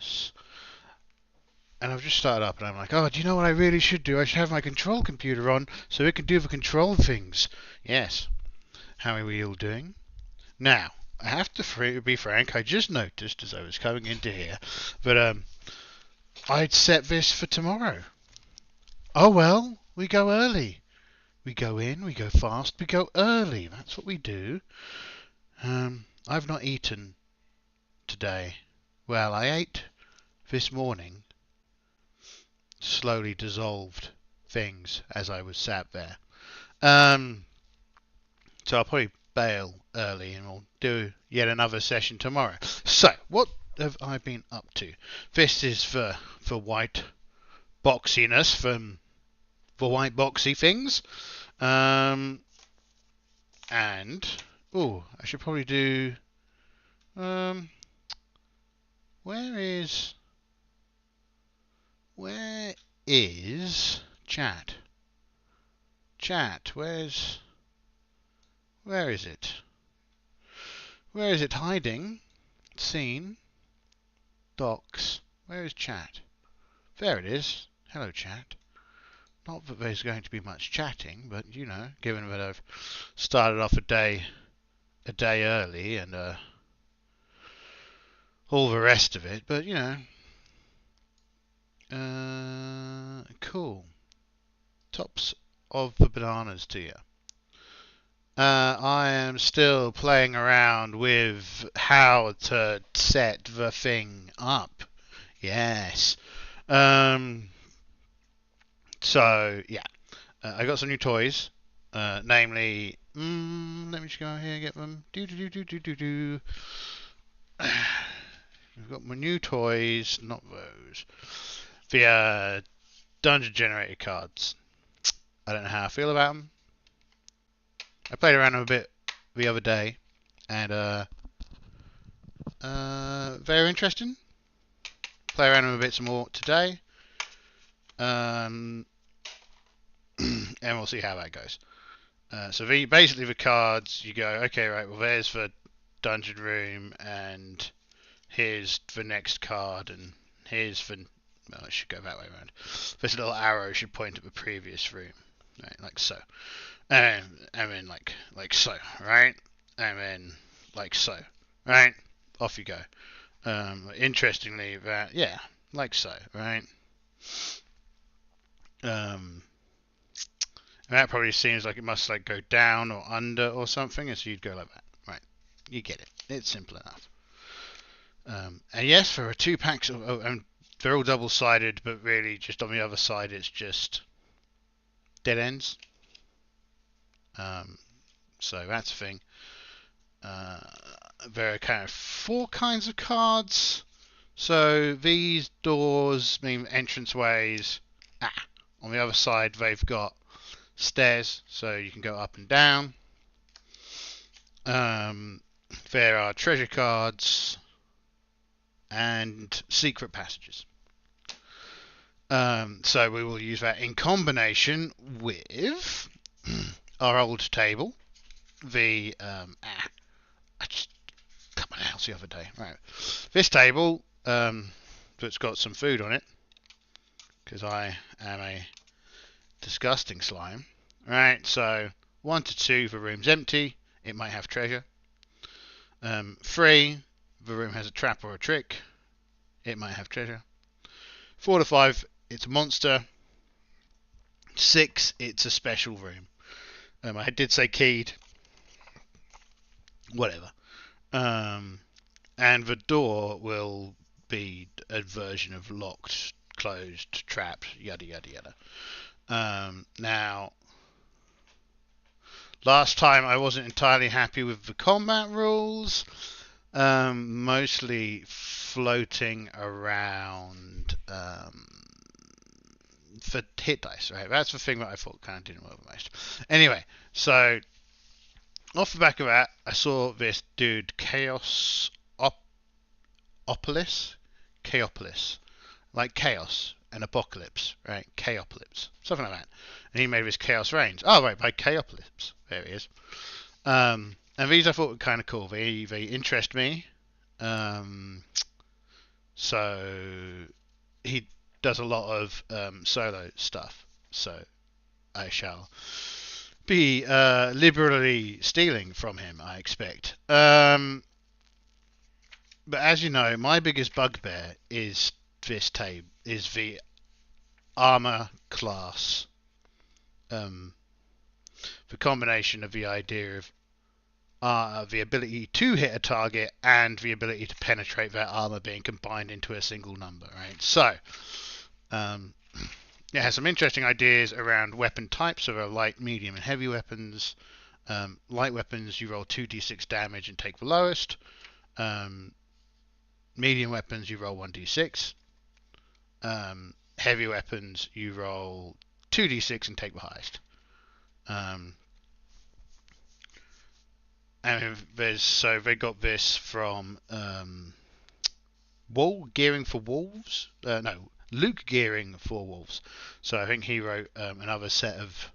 Yes. And I've just started up and I'm like, oh, do you know what I really should do? I should have my control computer on so it can do the control things. Yes. How are we all doing? Now, I have to be frank, I just noticed as I was coming into here that I'd set this for tomorrow. Oh well, we go early. We go in, we go fast, we go early. That's what we do. I've not eaten today. Well, I ate this morning. Slowly dissolved things as I was sat there. So I'll probably bail early and we'll do yet another session tomorrow. So, what have I been up to? This is for white boxiness, for white boxy things. And, oh, I should probably do, where is chat? Chat, where is it? Where is it hiding? Scene. Docs. Where is chat? There it is. Hello, chat. Not that there's going to be much chatting, but you know, given that I've started off a day early and all the rest of it, but you know, cool. Tops of the bananas to you. I am still playing around with how to set the thing up. Yes. So, yeah. I got some new toys. Namely, let me just go out here and get them. We've got my new toys, not those. The Dungenerator cards. I don't know how I feel about them. I played around them a bit the other day, and very interesting. Play around them a bit some more today, and we'll see how that goes. So basically the cards, you go, okay, right, well there's the dungeon room, and here's the next card, and here's the, well, it should go that way around. This little arrow should point at the previous room, right, like so. And then like so, right? And then like so, right? Off you go. Interestingly, yeah, like so, right? And that probably seems like it must like go down or under or something, and so you'd go like that, right? You get it. It's simple enough. And yes, there are 2 packs of, and they're all double-sided, but really just on the other side it's just dead ends. So that's the thing. There are kind of 4 kinds of cards. So these doors mean entranceways. On the other side they've got stairs, so you can go up and down. There are treasure cards and secret passages. So we will use that in combination with our old table. I just cut my nails the other day. Right, this table that's got some food on it, because I am a disgusting slime. Right, so 1 to 2, the room's empty. It might have treasure. 3, the room has a trap or a trick. It might have treasure. 4 to 5, it's a monster. 6, it's a special room. I did say keyed. Whatever. And the door will be a version of locked, closed, trapped, yada yada yada. Now, last time I wasn't entirely happy with the combat rules. Mostly floating around for hit dice, right? That's the thing that I thought kind of didn't work the most. Anyway, so off the back of that, I saw this dude, Chaoclypse, like chaos and apocalypse, right? Chaoclypse, something like that. And he made this Chaos Reigns. Oh, right, by Chaoclypse. There he is. And these I thought were kind of cool. They interest me. So he does a lot of solo stuff. So I shall be liberally stealing from him, I expect. But as you know, my biggest bugbear is the armor class. The combination of the idea of the ability to hit a target and the ability to penetrate that armor being combined into a single number, right? So, it has some interesting ideas around weapon types. So there are light, medium, and heavy weapons. Light weapons, you roll 2d6 damage and take the lowest. Medium weapons, you roll 1d6. Heavy weapons, you roll 2d6 and take the highest. And so they got this from Gearing for Wolves. Luke Gearing for Wolves. So I think he wrote another set of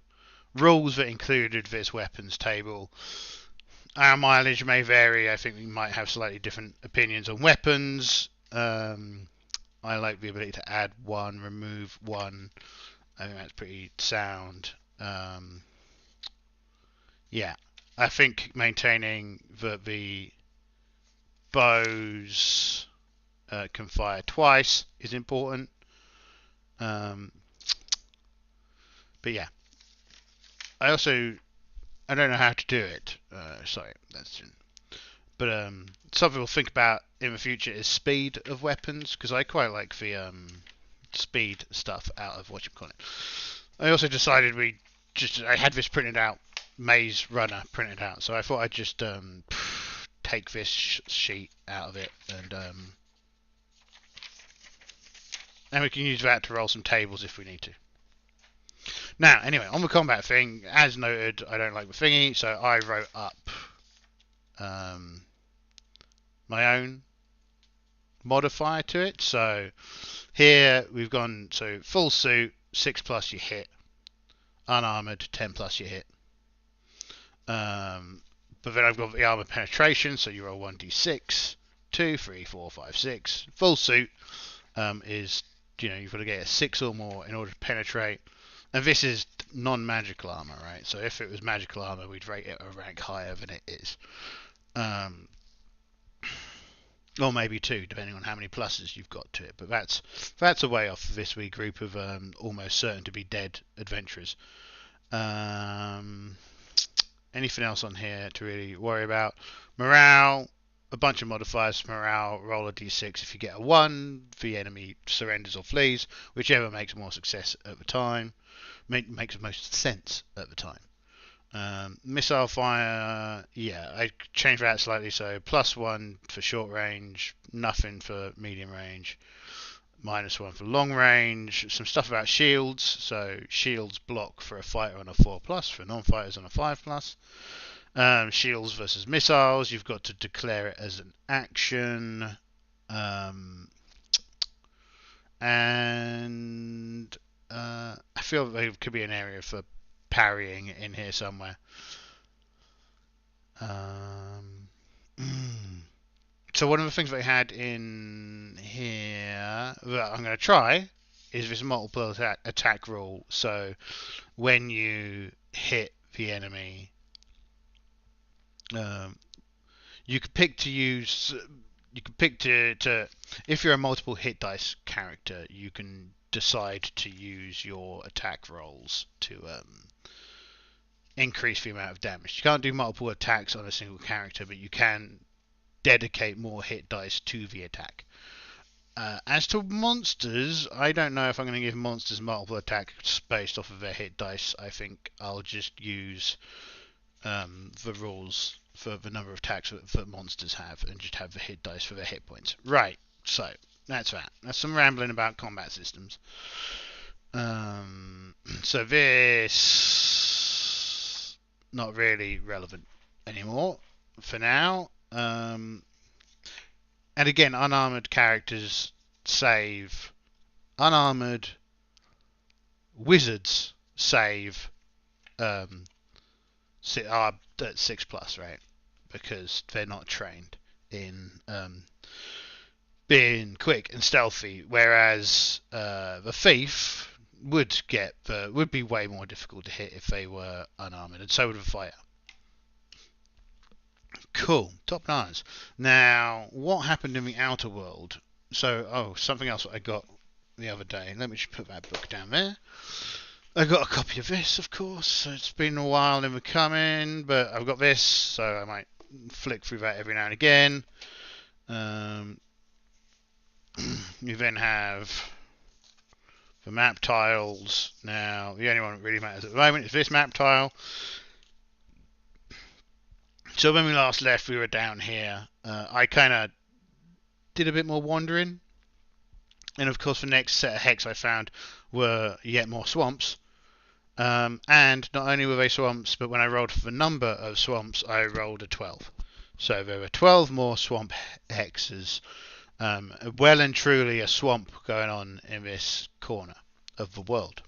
rules that included this weapons table. Our mileage may vary. I think we might have slightly different opinions on weapons. I like the ability to add one, remove one. I think that's pretty sound. Yeah, I think maintaining that the bows can fire twice is important. But yeah, I don't know how to do it. Sorry, but something we'll think about in the future is speed of weapons, because I quite like the speed stuff out of what you call it. I also decided I had this printed out, Maze Runner printed out, so I thought I'd just take this sheet out of it and we can use that to roll some tables if we need to. Now, anyway, on the combat thing, as noted, I don't like the thingy, so I wrote up my own modifier to it. So here we've gone, so full suit, 6+ you hit, unarmored, 10+ you hit. But then I've got the armor penetration, so you roll 1d6, 2, 3, 4, 5, 6. Full suit is, you've got to get a 6 or more in order to penetrate. And this is non-magical armor, right? So if it was magical armor, we'd rate it a rank higher than it is. Or maybe 2, depending on how many pluses you've got to it. But that's a way off this wee group of almost certain to be dead adventurers. Anything else on here to really worry about? Morale, a bunch of modifiers for morale. Roll a d6. If you get a 1, the enemy surrenders or flees, whichever makes more success at the time. Makes the most sense at the time. Missile fire, yeah, I changed that slightly. So +1 for short range, nothing for medium range, -1 for long range. Some stuff about shields. So shields block for a fighter on a 4+, for non-fighters on a 5+. Shields versus missiles, you've got to declare it as an action. And I feel that there could be an area for parrying in here somewhere. So one of the things they had in here that I'm going to try is this multiple attack rule. So when you hit the enemy, you could pick to use. You can pick to if you're a multiple hit dice character, you can decide to use your attack rolls to increase the amount of damage. You can't do multiple attacks on a single character, but you can dedicate more hit dice to the attack. As to monsters, I don't know if I'm going to give monsters multiple attacks based off of their hit dice. I think I'll just use the rules for the number of attacks that monsters have and just have the hit dice for their hit points. Right, so that's that. That's some rambling about combat systems. So this not really relevant anymore for now. And again, unarmored characters save. Unarmored wizards save are at 6+, right? Because they're not trained in being quick and stealthy, whereas the thief would be way more difficult to hit if they were unarmored, and so would the fighter. Cool, top bananas. Now, what happened in the outer world? So, something else I got the other day. Let me just put that book down there. I got a copy of this, of course. So it's been a while in the coming, but I've got this, so I might flick through that every now and again. You then have the map tiles. Now, the only one that really matters at the moment is this map tile. So when we last left, we were down here. I kind of did a bit more wandering. And of course, the next set of hex I found were yet more swamps. And not only were they swamps, but when I rolled for the number of swamps, I rolled a 12. So there were 12 more swamp hexes. Well and truly a swamp going on in this corner of the world.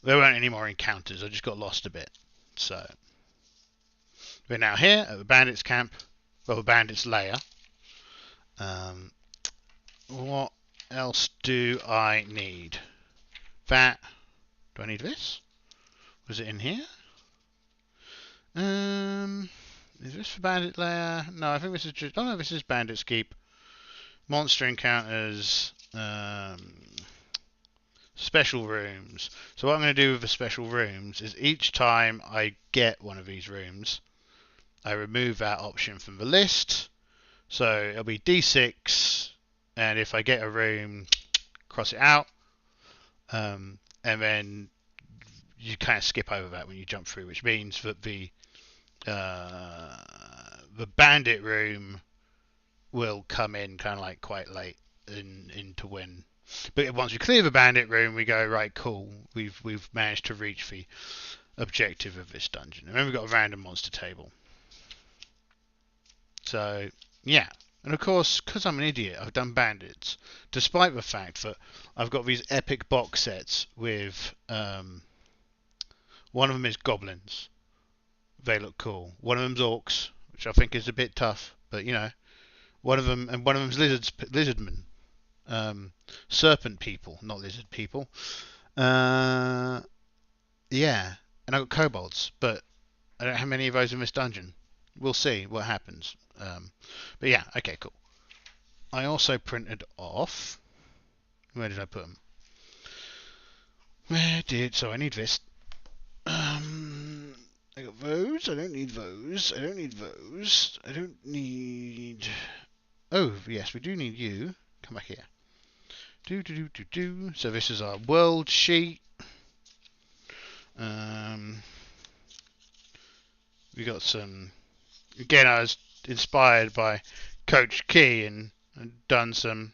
There weren't any more encounters. I just got lost a bit. So we're now here at the bandits camp. Well, the bandits lair. What else do I need? That. Do I need this? Was it in here? Is this for bandit lair? No, I think this is just. Oh no, this is bandit's keep. Monster encounters. Special rooms. So what I'm going to do with the special rooms is each time I get one of these rooms, I remove that option from the list. So it'll be D6, and if I get a room, cross it out. And then you kind of skip over that when you jump through, which means that the bandit room will come in kind of like quite late into when. But once we clear the bandit room, we go right. Cool, we've managed to reach the objective of this dungeon, and then we've got a random monster table. So yeah, and of course, because I'm an idiot, I've done bandits, despite the fact that I've got these epic box sets with one of them is goblins. They look cool. One of them's orcs, which I think is a bit tough, but you know, one of them's lizardmen. Serpent people, not lizard people. Yeah, and I've got kobolds, but I don't have many of those in this dungeon. We'll see what happens. But yeah, okay, cool. I also printed off. Where did I put them? So I need this. I got those. I don't need those. I don't need those. I don't need. Oh yes, we do need you. Come back here. So this is our world sheet. We got some. Again, I was inspired by Coach Key and done some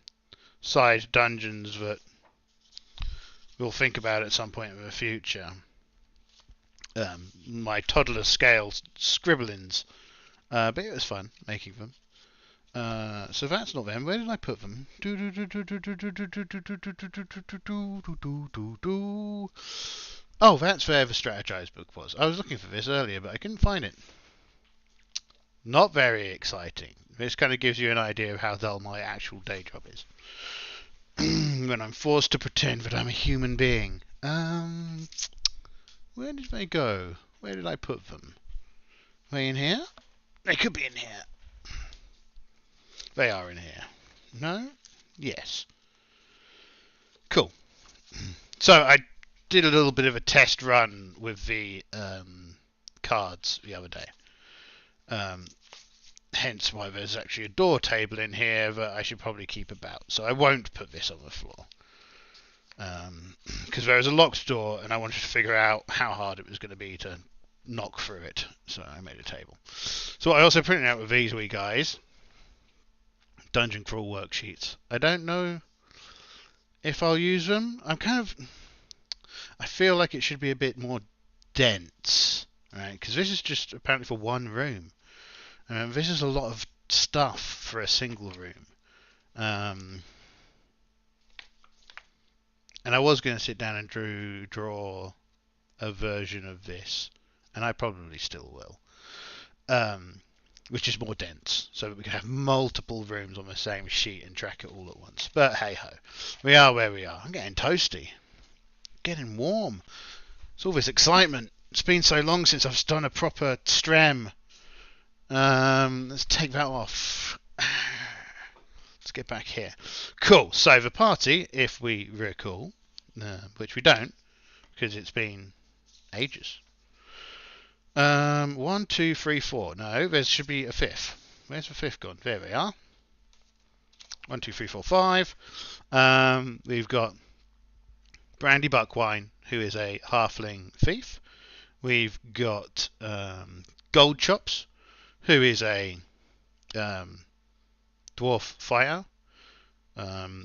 side dungeons that we'll think about at some point in the future. My toddler scale scribblings, but it was fun making them. So that's not them. Where did I put them? Oh, that's where the strategized book was. I was looking for this earlier, but I couldn't find it. Not very exciting. This kind of gives you an idea of how dull my actual day job is. When I'm forced to pretend that I'm a human being. Where did they go? Where did I put them? Are they in here? They could be in here. They are in here. No? Yes. Cool. So I did a little bit of a test run with the cards the other day. Hence why there's actually a door table in here that I should probably keep about. So I won't put this on the floor. Because there is a locked door and I wanted to figure out how hard it was going to be to knock through it. So I made a table. So I also printed out with these wee guys. Dungeon crawl worksheets. I don't know if I'll use them. I feel like it should be a bit more dense, right? Because this is just apparently for one room. This is a lot of stuff for a single room. And I was going to sit down and draw a version of this, and I probably still will. which is more dense, so that we can have multiple rooms on the same sheet and track it all at once. But hey ho, we are where we are. I'm getting toasty, getting warm. It's all this excitement. It's been so long since I've done a proper strem. Let's take that off. Let's get back here. Cool. So the party, if we recall, which we don't, because it's been ages. 1, 2, 3, 4. No, there should be a fifth. Where's the fifth gone? There we are. 1, 2, 3, 4, 5. We've got Brandy Buckwine, who is a halfling thief. We've got Gold Chops, who is a dwarf fighter.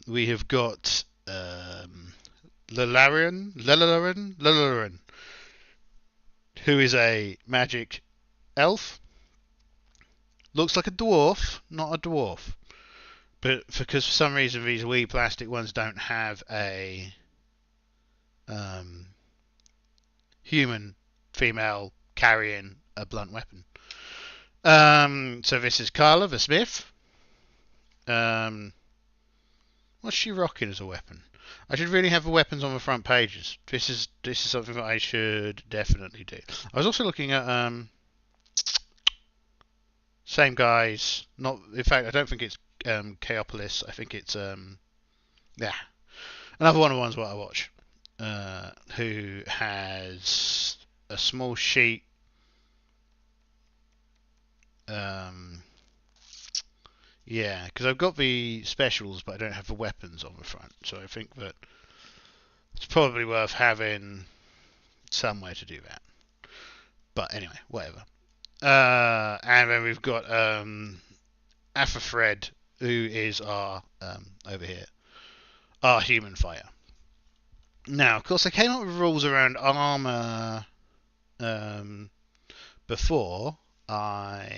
We have got Lelarian, who is a magic elf. Looks like a dwarf, not a dwarf. But because for some reason these wee plastic ones don't have a human female carrying a blunt weapon. So this is Carla the Smith. What's she rocking as a weapon? I should really have the weapons on the front pages. This is something that I should definitely do. I was also looking at same guys. Not in fact, I don't think it's Chaoclypse. I think it's yeah, another one of the ones what I watch. Who has a small sheet. Yeah, because I've got the specials, but I don't have the weapons on the front. So I think that it's probably worth having somewhere to do that. But anyway, whatever. And then we've got Afafred, who is our over here, our human fighter. Now, of course, I came up with rules around armor before I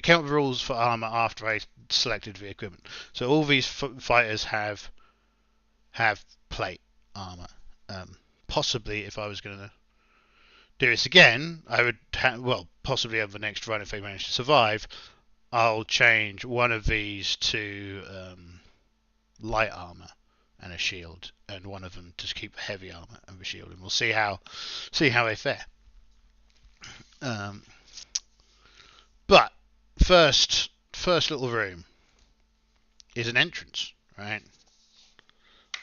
came up with rules for armor after I selected the equipment. So all these fighters have plate armor. Possibly, if I was going to do this again, I would possibly over the next run if they manage to survive, I'll change one of these to light armor and a shield, and one of them to keep heavy armor and the shield, and we'll see how they fare. But first little room is an entrance, right?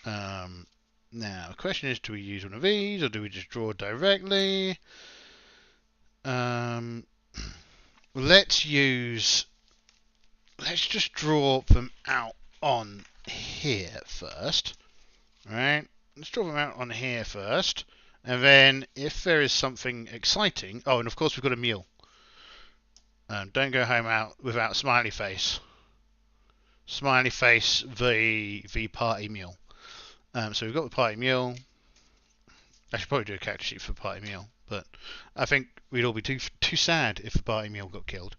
Now the question is, do we use one of these or do we just draw directly? Let's just draw them out on here first, right? Let's draw them out on here first, and then if there is something exciting, oh, and of course we've got a mule. Don't go home out without smiley face. Smiley face, the party mule. So we've got the party mule. I should probably do a character sheet for the party mule, but I think we'd all be too sad if the party mule got killed.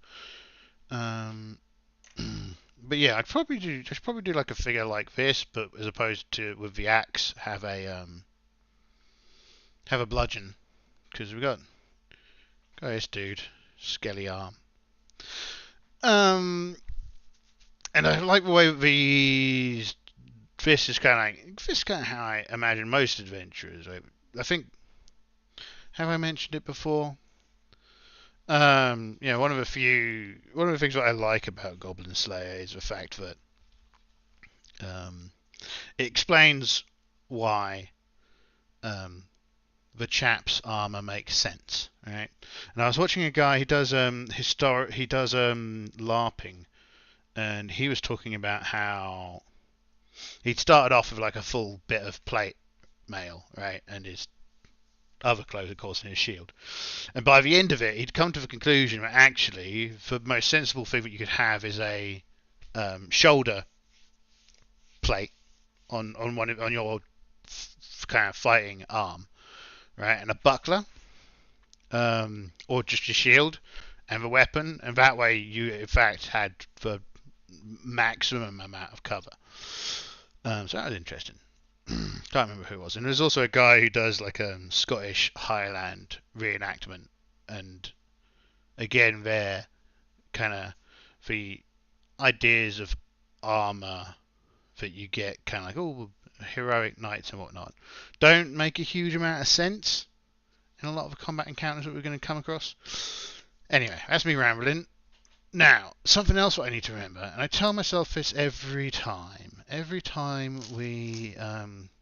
But yeah, I should probably do like a figure like this, but as opposed to with the axe, have a bludgeon, because we got this dude, skelly arm. And I like the way this is kind of how I imagine most adventurers. I think, have I mentioned it before? One of the things that I like about Goblin Slayer is the fact that it explains why the chap's armor makes sense, right? And I was watching a guy who does LARPing, and he was talking about how he'd started off with like a full bit of plate mail, right, and his other clothes, of course, and his shield. And by the end of it, he'd come to the conclusion that actually the most sensible thing that you could have is a shoulder plate on your kind of fighting arm, right, and a buckler, or just your shield and the weapon, and that way you in fact had the maximum amount of cover. So that was interesting. Can't remember who it was. And there's also a guy who does like a Scottish Highland reenactment, and Again, they're kind of the ideas of armor that you get, kind of like, oh, heroic knights and whatnot, don't make a huge amount of sense in a lot of the combat encounters that we're going to come across. Anyway, that's me rambling. Now, something else that I need to remember, and I tell myself this every time we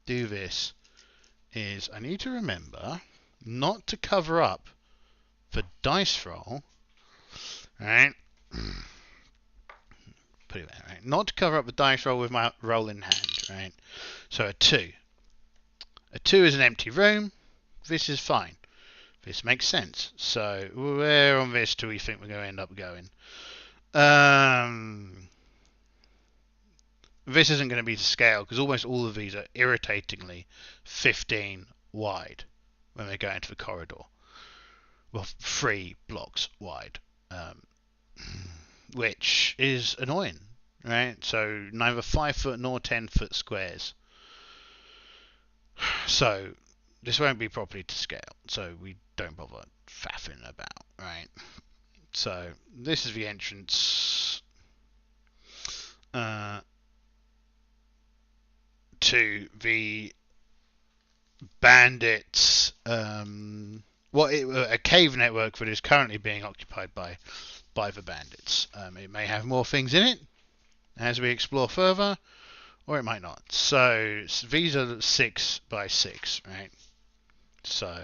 do this, is I need to remember not to cover up the dice roll, right? Put it there, right? Not to cover up the dice roll with my roll in hand, right? So a 2. A 2 is an empty room. This is fine. This makes sense. So where on this do we think we're going to end up going? This isn't going to be to scale because almost all of these are irritatingly 15 wide when they go into the corridor. Well, 3 blocks wide, which is annoying, right? So neither 5 foot nor 10 foot squares. So this won't be properly to scale, so we don't bother faffing about, right? So this is the entrance to the Bandit's a cave network that is currently being occupied by the Bandits. It may have more things in it as we explore further, or it might not. So these are 6 by 6, right? So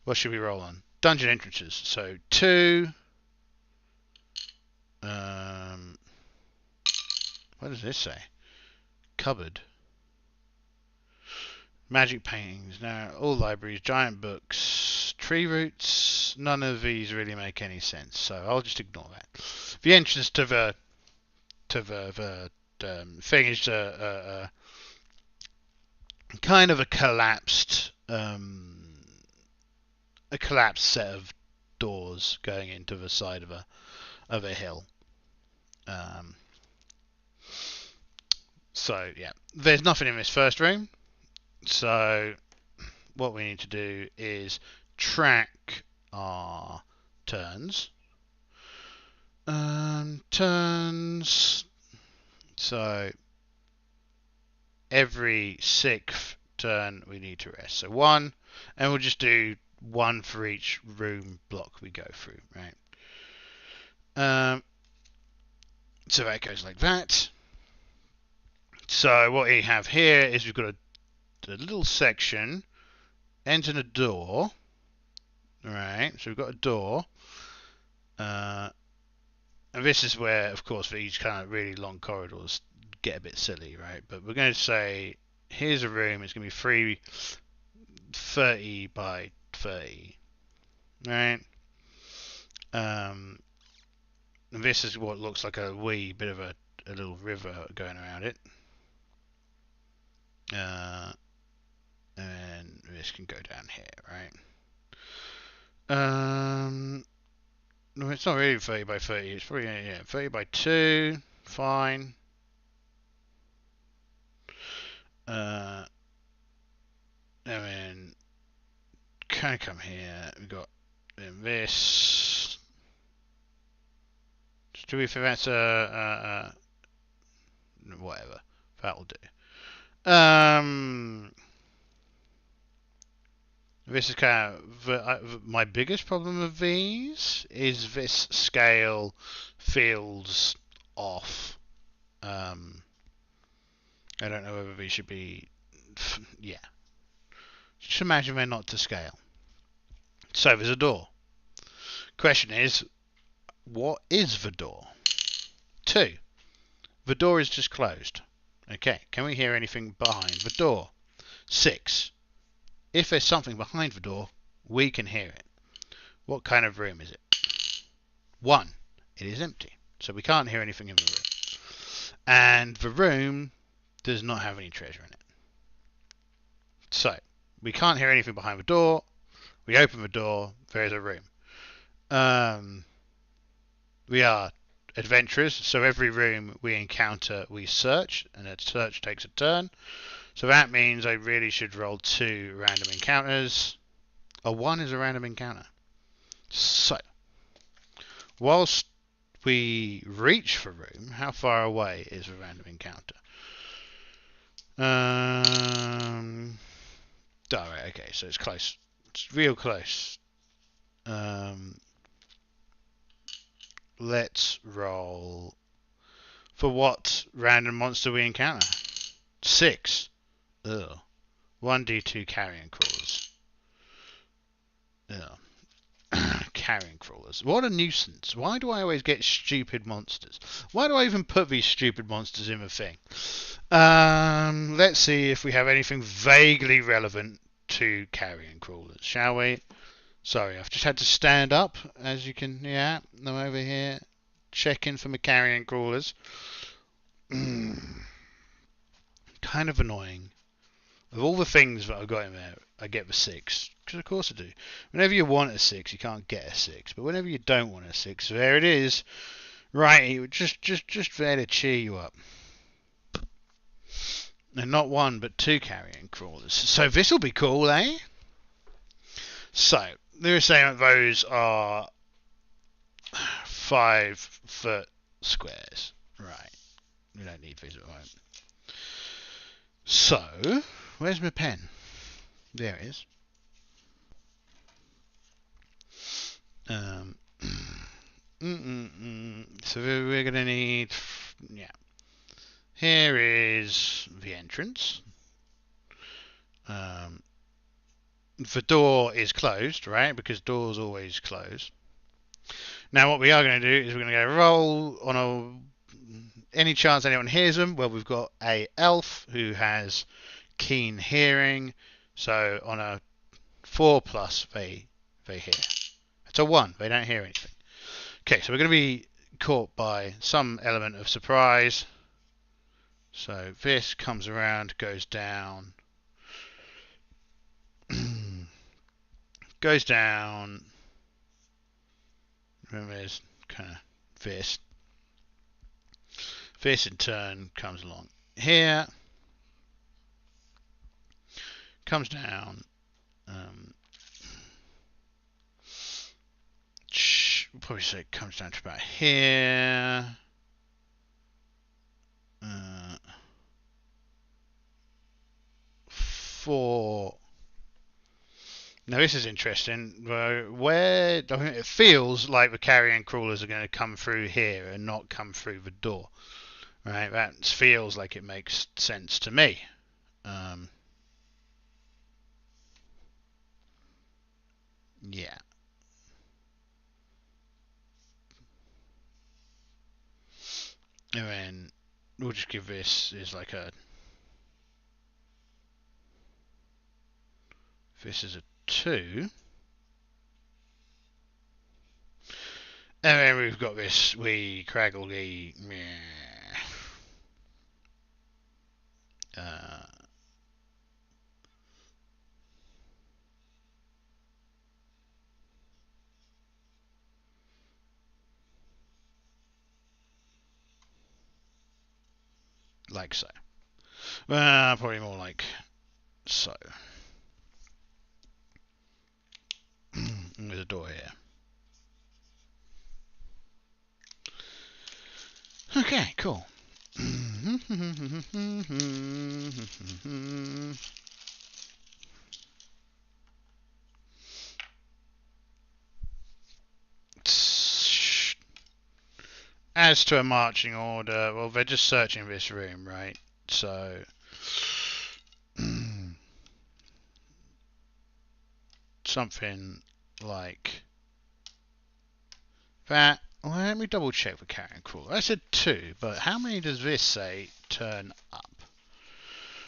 what should we roll on? Dungeon entrances. So 2. What does this say? Cupboard. Magic paintings. Now, all libraries, giant books, tree roots. None of these really make any sense, so I'll just ignore that. The entrance to the thing is kind of a collapsed set of doors going into the side of a hill. So yeah, there's nothing in this first room. So what we need to do is track our turns. Turns. So every 6th turn we need to rest. So 1, and we'll just do 1 for each room block we go through, right? So that goes like that. So what we have here is we've got a little section, ends in a door, right? So we've got a door, and this is where, of course, these kind of really long corridors get a bit silly, right? But we're going to say, here's a room, it's going to be 30 by 30, right? And this is what looks like a wee bit of a little river going around it. And this can go down here, right? No, it's not really 30 by 30. It's probably 30 by 2. Fine. And then kind of come here. We've got this. Do we think that's whatever? That'll do. This is kind of my biggest problem with these is this scale feels off. I don't know whether these should be, yeah. Just imagine they're not to scale. So there's a door. Question is, what is the door? 2. The door is just closed. Okay, can we hear anything behind the door? 6. If there's something behind the door, we can hear it. What kind of room is it? 1. It is empty, so we can't hear anything in the room. And the room does not have any treasure in it. So, we can't hear anything behind the door. We open the door, there is a room. We are adventurers, so every room we encounter we search, and a search takes a turn. So that means I really should roll 2 random encounters. A 1 is a random encounter. So, whilst we reach for room, how far away is the random encounter? Alright, okay, so it's close. It's real close. Let's roll for what random monster we encounter. 6. Ugh. 1d2 carrion crawlers. Ugh. Carrion crawlers. What a nuisance. Why do I always get stupid monsters? Why do I even put these stupid monsters in the thing? Let's see if we have anything vaguely relevant to carrion crawlers, shall we? Sorry, I've just had to stand up, as you can, yeah, I'm over here, checking for my carrion crawlers. Kind of annoying. Of all the things that I've got in there, I get the 6. Because of course I do. Whenever you want a 6, you can't get a 6. But whenever you don't want a 6, there it is. Right, just there to cheer you up. And not 1, but 2 carrion crawlers. So this will be cool, eh? So, they're saying that those are 5-foot squares. Right. We don't need these at the moment. So, where's my pen? There it is. So we're going to need... Yeah. Here is the entrance. The door is closed, right? Because doors always close. Now what we are going to do is we're going to go roll on any chance anyone hears them. Well, we've got a elf who has keen hearing, so on a 4+, they hear. It's a 1, they don't hear anything. Okay, so we're going to be caught by some element of surprise. So this comes around, goes down, goes down. Remember, there's kind of this. This in turn comes along here, comes down. We'll probably say it comes down to about here. 4. Now this is interesting. Where I mean, it feels like the carrion crawlers are going to come through here and not come through the door, right? That feels like it makes sense to me. Yeah. And then we'll just give this is like a. This is a 2. And then we've got this wee craggly. Like so. Probably more like so. There's a door here. Okay, cool. As to a marching order, well, they're just searching this room, right? So something like that. Well, let me double check the carrion crawler. I said 2, but how many does this say turn up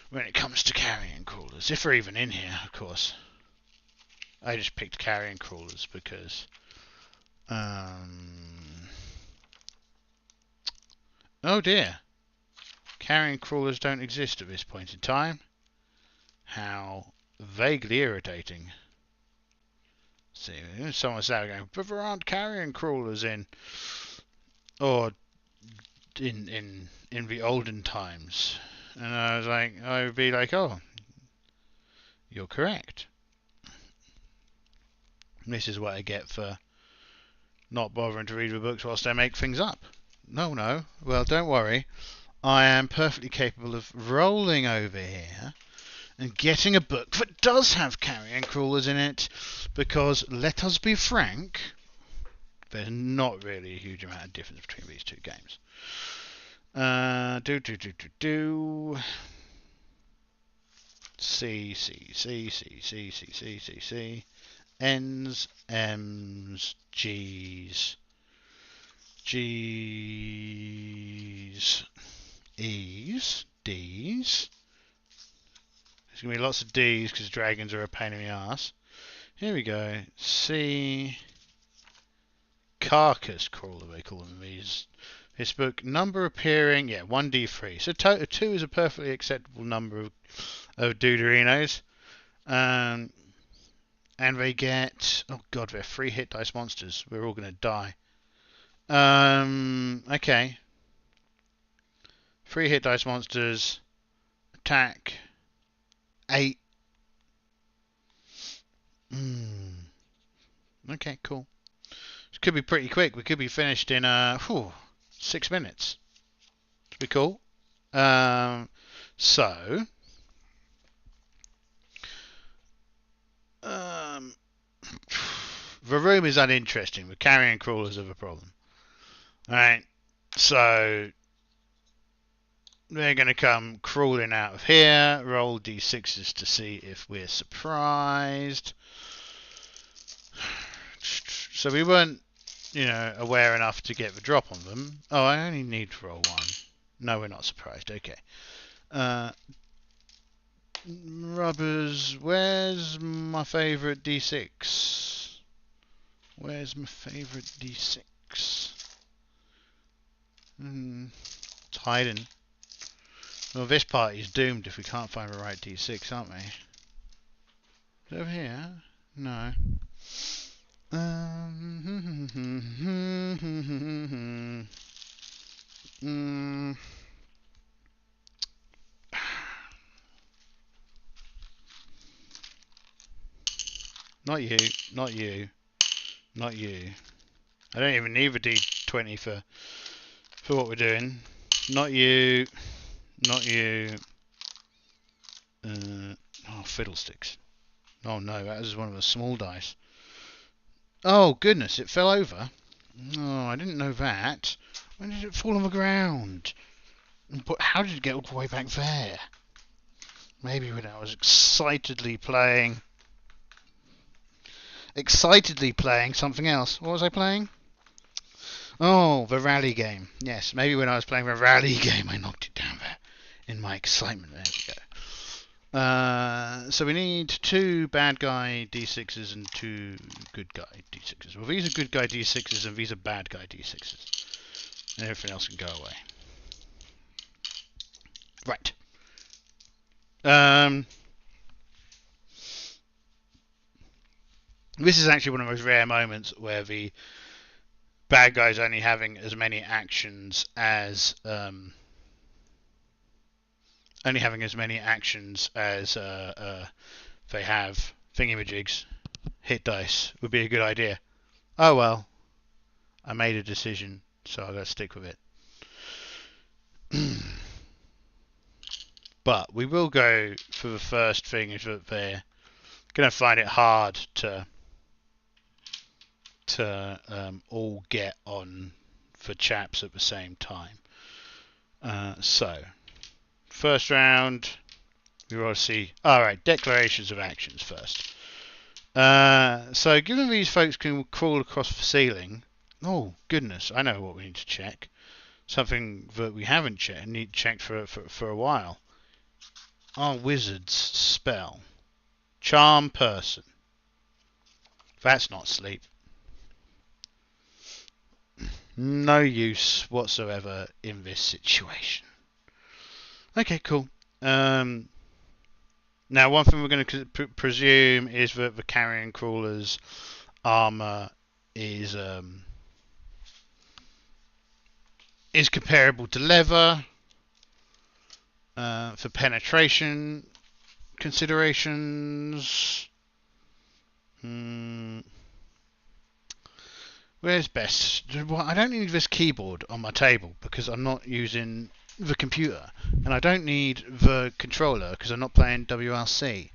when it comes to carrion crawlers? If they're even in here, of course. I just picked carrion crawlers because oh dear. Carrion crawlers don't exist at this point in time. How vaguely irritating. See, someone's out going, but there aren't carrion crawlers in, or in the olden times. And I was like, I would be like, oh, you're correct. This is what I get for not bothering to read the books whilst I make things up. No, no. Well, don't worry. I am perfectly capable of rolling over here and getting a book that does have carrion crawlers in it, because, let us be frank, there's not really a huge amount of difference between these two games. C, C, C, C, C, C, C, C, C, N's, M's, G's, G's, E's, D's. There's going to be lots of D's because dragons are a pain in the ass. Here we go. C, carcass crawler, they call them these. This book, number appearing, yeah, 1d3. So 2 is a perfectly acceptable number of Duderinos. And they get, oh god, they're 3 hit dice monsters. We're all going to die. Okay. 3 hit dice monsters. Attack. 8. Okay, cool. This could be pretty quick. We could be finished in 6 minutes. Should be cool. So the room is uninteresting. The carrion crawlers are the problem. Alright, so they're going to come crawling out of here. Roll d6s to see if we're surprised. So we weren't, aware enough to get the drop on them. Oh, I only need to roll 1. No, we're not surprised. Okay. Rubbers, where's my favourite d6? Where's my favourite d6? It's hiding. Well, this party's doomed if we can't find the right d6, aren't we? Is it over here? No. Not you, not you, not you. I don't even need a d20 for what we're doing. Not you, not you. Oh, fiddlesticks. Oh no, that was one of the small dice. Oh goodness, it fell over. Oh, I didn't know that. When did it fall on the ground? But how did it get all the way back there? Maybe when I was excitedly playing something else. What was I playing? Oh, the rally game. Yes, maybe when I was playing the rally game I knocked it down there in my excitement. There we go. So we need 2 bad guy d6s and 2 good guy d6s. Well, these are good guy d6s and these are bad guy d6s. And everything else can go away. Right. This is actually one of those rare moments where the bad guy's only having as many actions as they have thingamajigs. Hit dice would be a good idea. Oh well, I made a decision, so I've got to stick with it. But we will go for the first thing, is that they're going to find it hard to all get on for chaps at the same time. So, first round, we want to see. Alright, declarations of actions first. So, given these folks can crawl across the ceiling. Oh, goodness, I know what we need to check. Something that we haven't checked for a while. Our wizard's spell. Charm person. That's not sleep. No use whatsoever in this situation. Okay, cool. Now, one thing we're going to presume is that the carrion crawler's armor is comparable to leather. For penetration considerations, Where's best? Well, I don't need this keyboard on my table because I'm not using the computer, and I don't need the controller because I'm not playing WRC.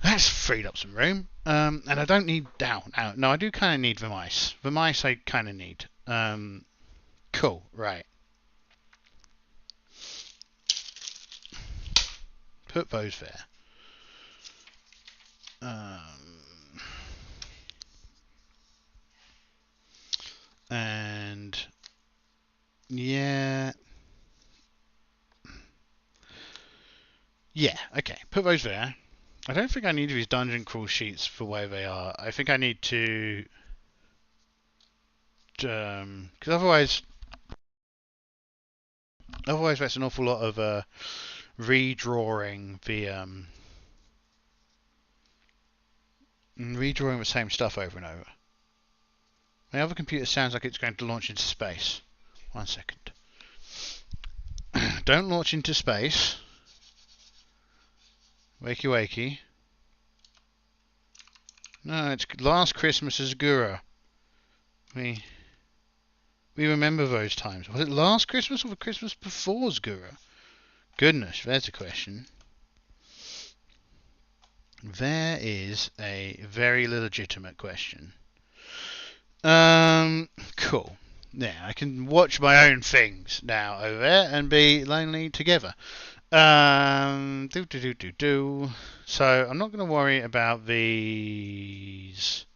That's freed up some room. And I don't need down. No, I do kind of need the mice. The mice I kind of need. Cool. Right. Put those there. And yeah. Yeah, okay. Put those there. I don't think I need these dungeon crawl sheets for where they are. I think I need to... because otherwise that's an awful lot of redrawing the same stuff over and over. My other computer sounds like it's going to launch into space. 1 second. Don't launch into space. Wakey wakey. No, it's last Christmas's Guru. We remember those times. Was it last Christmas or the Christmas before's Guru? Goodness, there's a question. There is a very legitimate question. Cool. Yeah, I can watch my own things now over there and be lonely together. So I'm not going to worry about these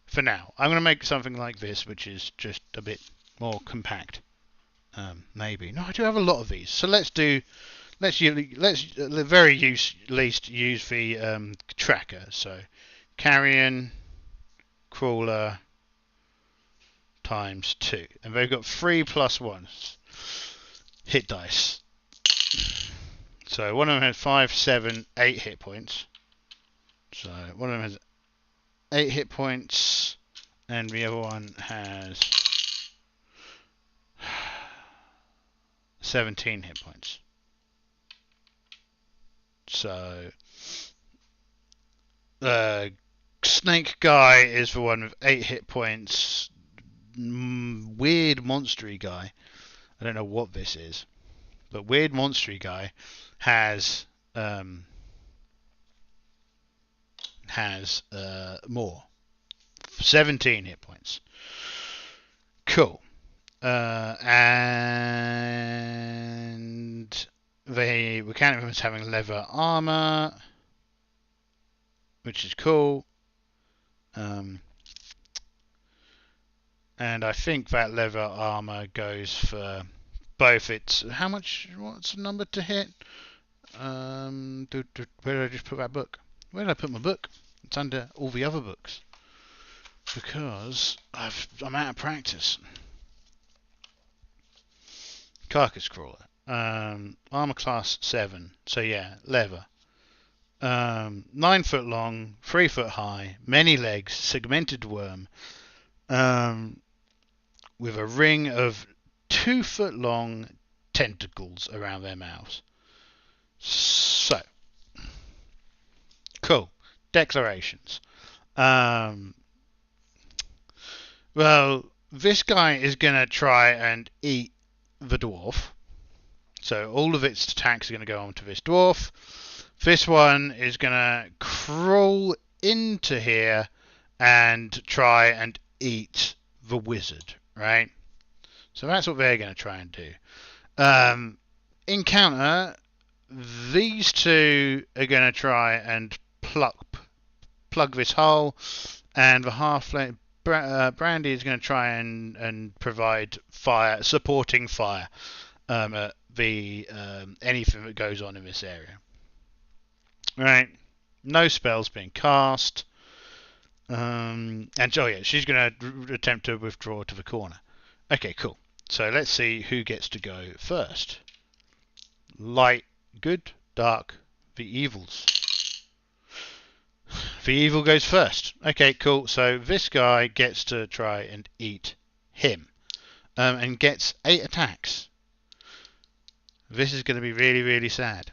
for now. I'm going to make something like this, which is just a bit more compact. Maybe. No, I do have a lot of these. So let's at the very least use the tracker. So carrion crawler times 2, and they've got 3 plus 1s hit dice. So one of them has 5, 7, 8 hit points. So one of them has 8 hit points, and the other one has 17 hit points. So snake guy is the one with 8 hit points. Weird monstery guy. I don't know what this is, but weird monstery guy has more. 17 hit points. Cool. And we count them as having leather armor, which is cool. And I think that leather armor goes for both its... How much... What's the number to hit? Where did I just put that book? Where did I put my book? It's under all the other books. Because I'm out of practice. Carcass crawler. Armor class 7. So yeah, leather. 9 foot long, 3 foot high, many legs, segmented worm. With a ring of 2 foot long tentacles around their mouths. So, cool. Declarations. Well, this guy is going to try and eat the dwarf. So all of its attacks are going to go on to this dwarf. This one is going to crawl into here and try and eat the wizard, right? So that's what they're going to try and do. In counter, these two are going to try and plug this hole, and the half-flame Brandy is going to try and provide fire, supporting fire, at the anything that goes on in this area. Right, no spells being cast. And oh yeah, she's going to attempt to withdraw to the corner. Okay, cool. So let's see who gets to go first. Light, good, dark, the evils. The evil goes first. Okay, cool. So this guy gets to try and eat him, and gets 8 attacks. This is going to be really, really sad.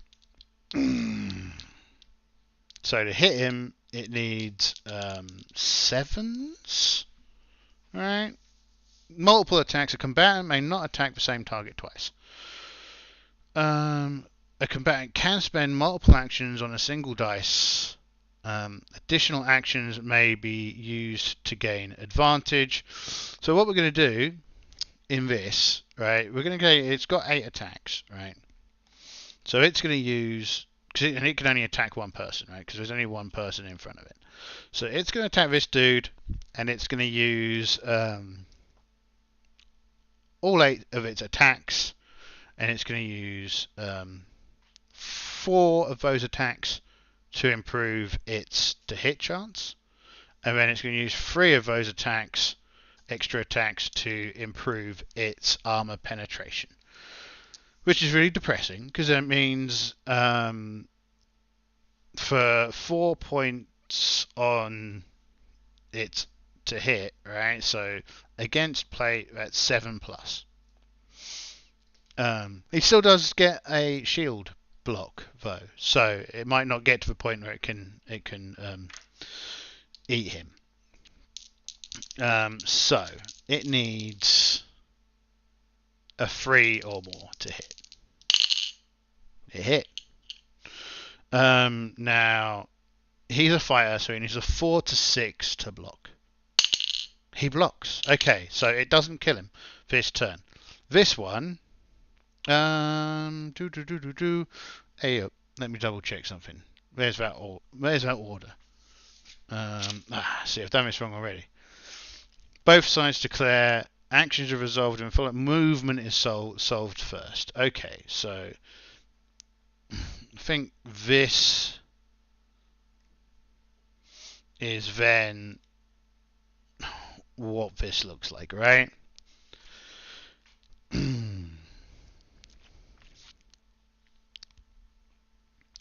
So to hit him, it needs 7s. Right? Multiple attacks. A combatant may not attack the same target twice. A combatant can spend multiple actions on a single dice. Additional actions may be used to gain advantage. So what we're going to do in this, right, we're going to go, it's got 8 attacks, right? So it's going to use, and it can only attack one person, right, because there's only one person in front of it. So it's going to attack this dude, and it's going to use all 8 of its attacks, and it's going to use 4 of those attacks to improve its to hit chance, and then it's going to use 3 of those attacks, extra attacks, to improve its armor penetration, which is really depressing because that means for 4 points on it to hit, right? So against play, that's 7 plus. He still does get a shield block though, so it might not get to the point where it can eat him. So it needs a 3 or more to hit. It hit. Now he's a fighter, so he needs a 4 to 6 to block. He blocks. Okay, so it doesn't kill him this turn. This one, hey, let me double check something. Where's that order? See, I've done this wrong already. Both sides declare actions are resolved and full movement is solved first. Okay, so I think this is then what this looks like, right?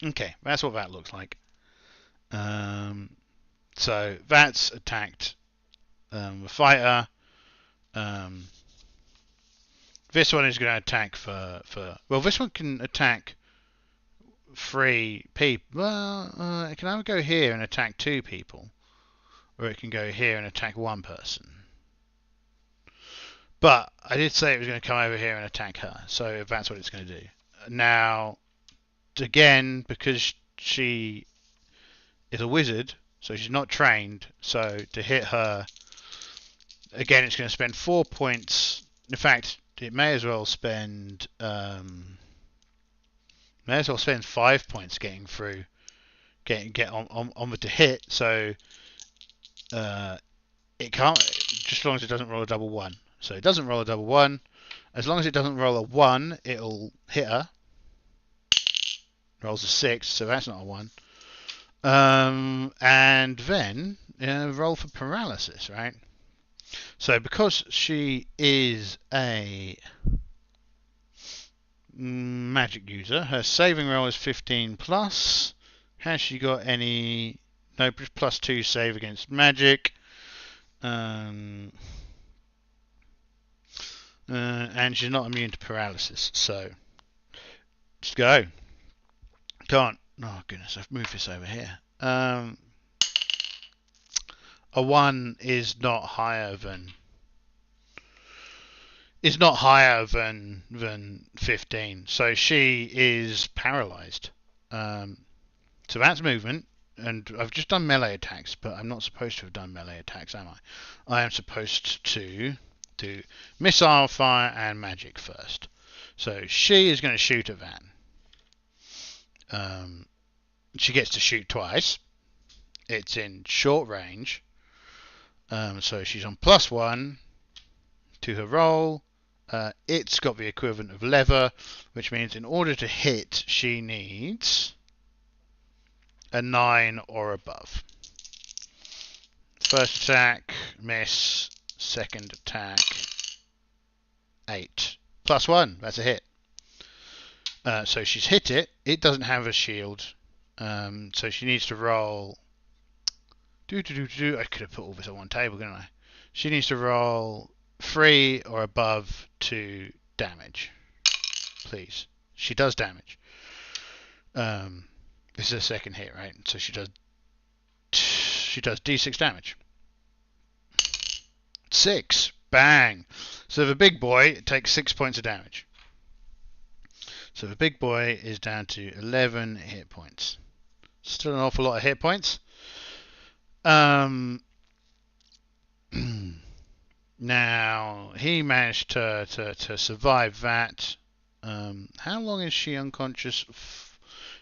Okay, that's what that looks like. So that's attacked the fighter. This one is going to attack for well, this one can attack 3 people. Well, it can either go here and attack 2 people, or it can go here and attack 1 person. But I did say it was going to come over here and attack her, so that's what it's going to do. Now, again, because she is a wizard, so she's not trained, so to hit her, again, it's going to spend 4 points. In fact, it may as well spend 5 points getting through, get on with the hit. So it can't, just as long as it doesn't roll a double 1. So it doesn't roll a double 1. As long as it doesn't roll a 1, it'll hit her. Rolls a 6, so that's not a 1. And then roll for paralysis, right? So because she is a magic user, her saving roll is 15 plus. Has she got any? No, plus 2 save against magic. And she's not immune to paralysis, so just go. Can't. Oh goodness, I've moved this over here. A 1 is not higher than 15, so she is paralyzed. So that's movement, and I've just done melee attacks, but I'm not supposed to have done melee attacks, am I? I am supposed to do missile, fire, and magic first. So she is going to shoot at that. She gets to shoot twice. It's in short range. So she's on +1 to her roll. It's got the equivalent of leather, which means in order to hit, she needs a 9 or above. First attack, miss. Second attack, 8. +1, that's a hit. So she's hit it. It doesn't have a shield. So she needs to roll. I could have put all this on one table, couldn't I? She needs to roll 3 or above to damage. Please. She does damage. This is a second hit, right? So she does d6 damage. 6. Bang. So the big boy takes 6 points of damage. So the big boy is down to 11 hit points. Still an awful lot of hit points. Now, he managed to survive that. How long is she unconscious?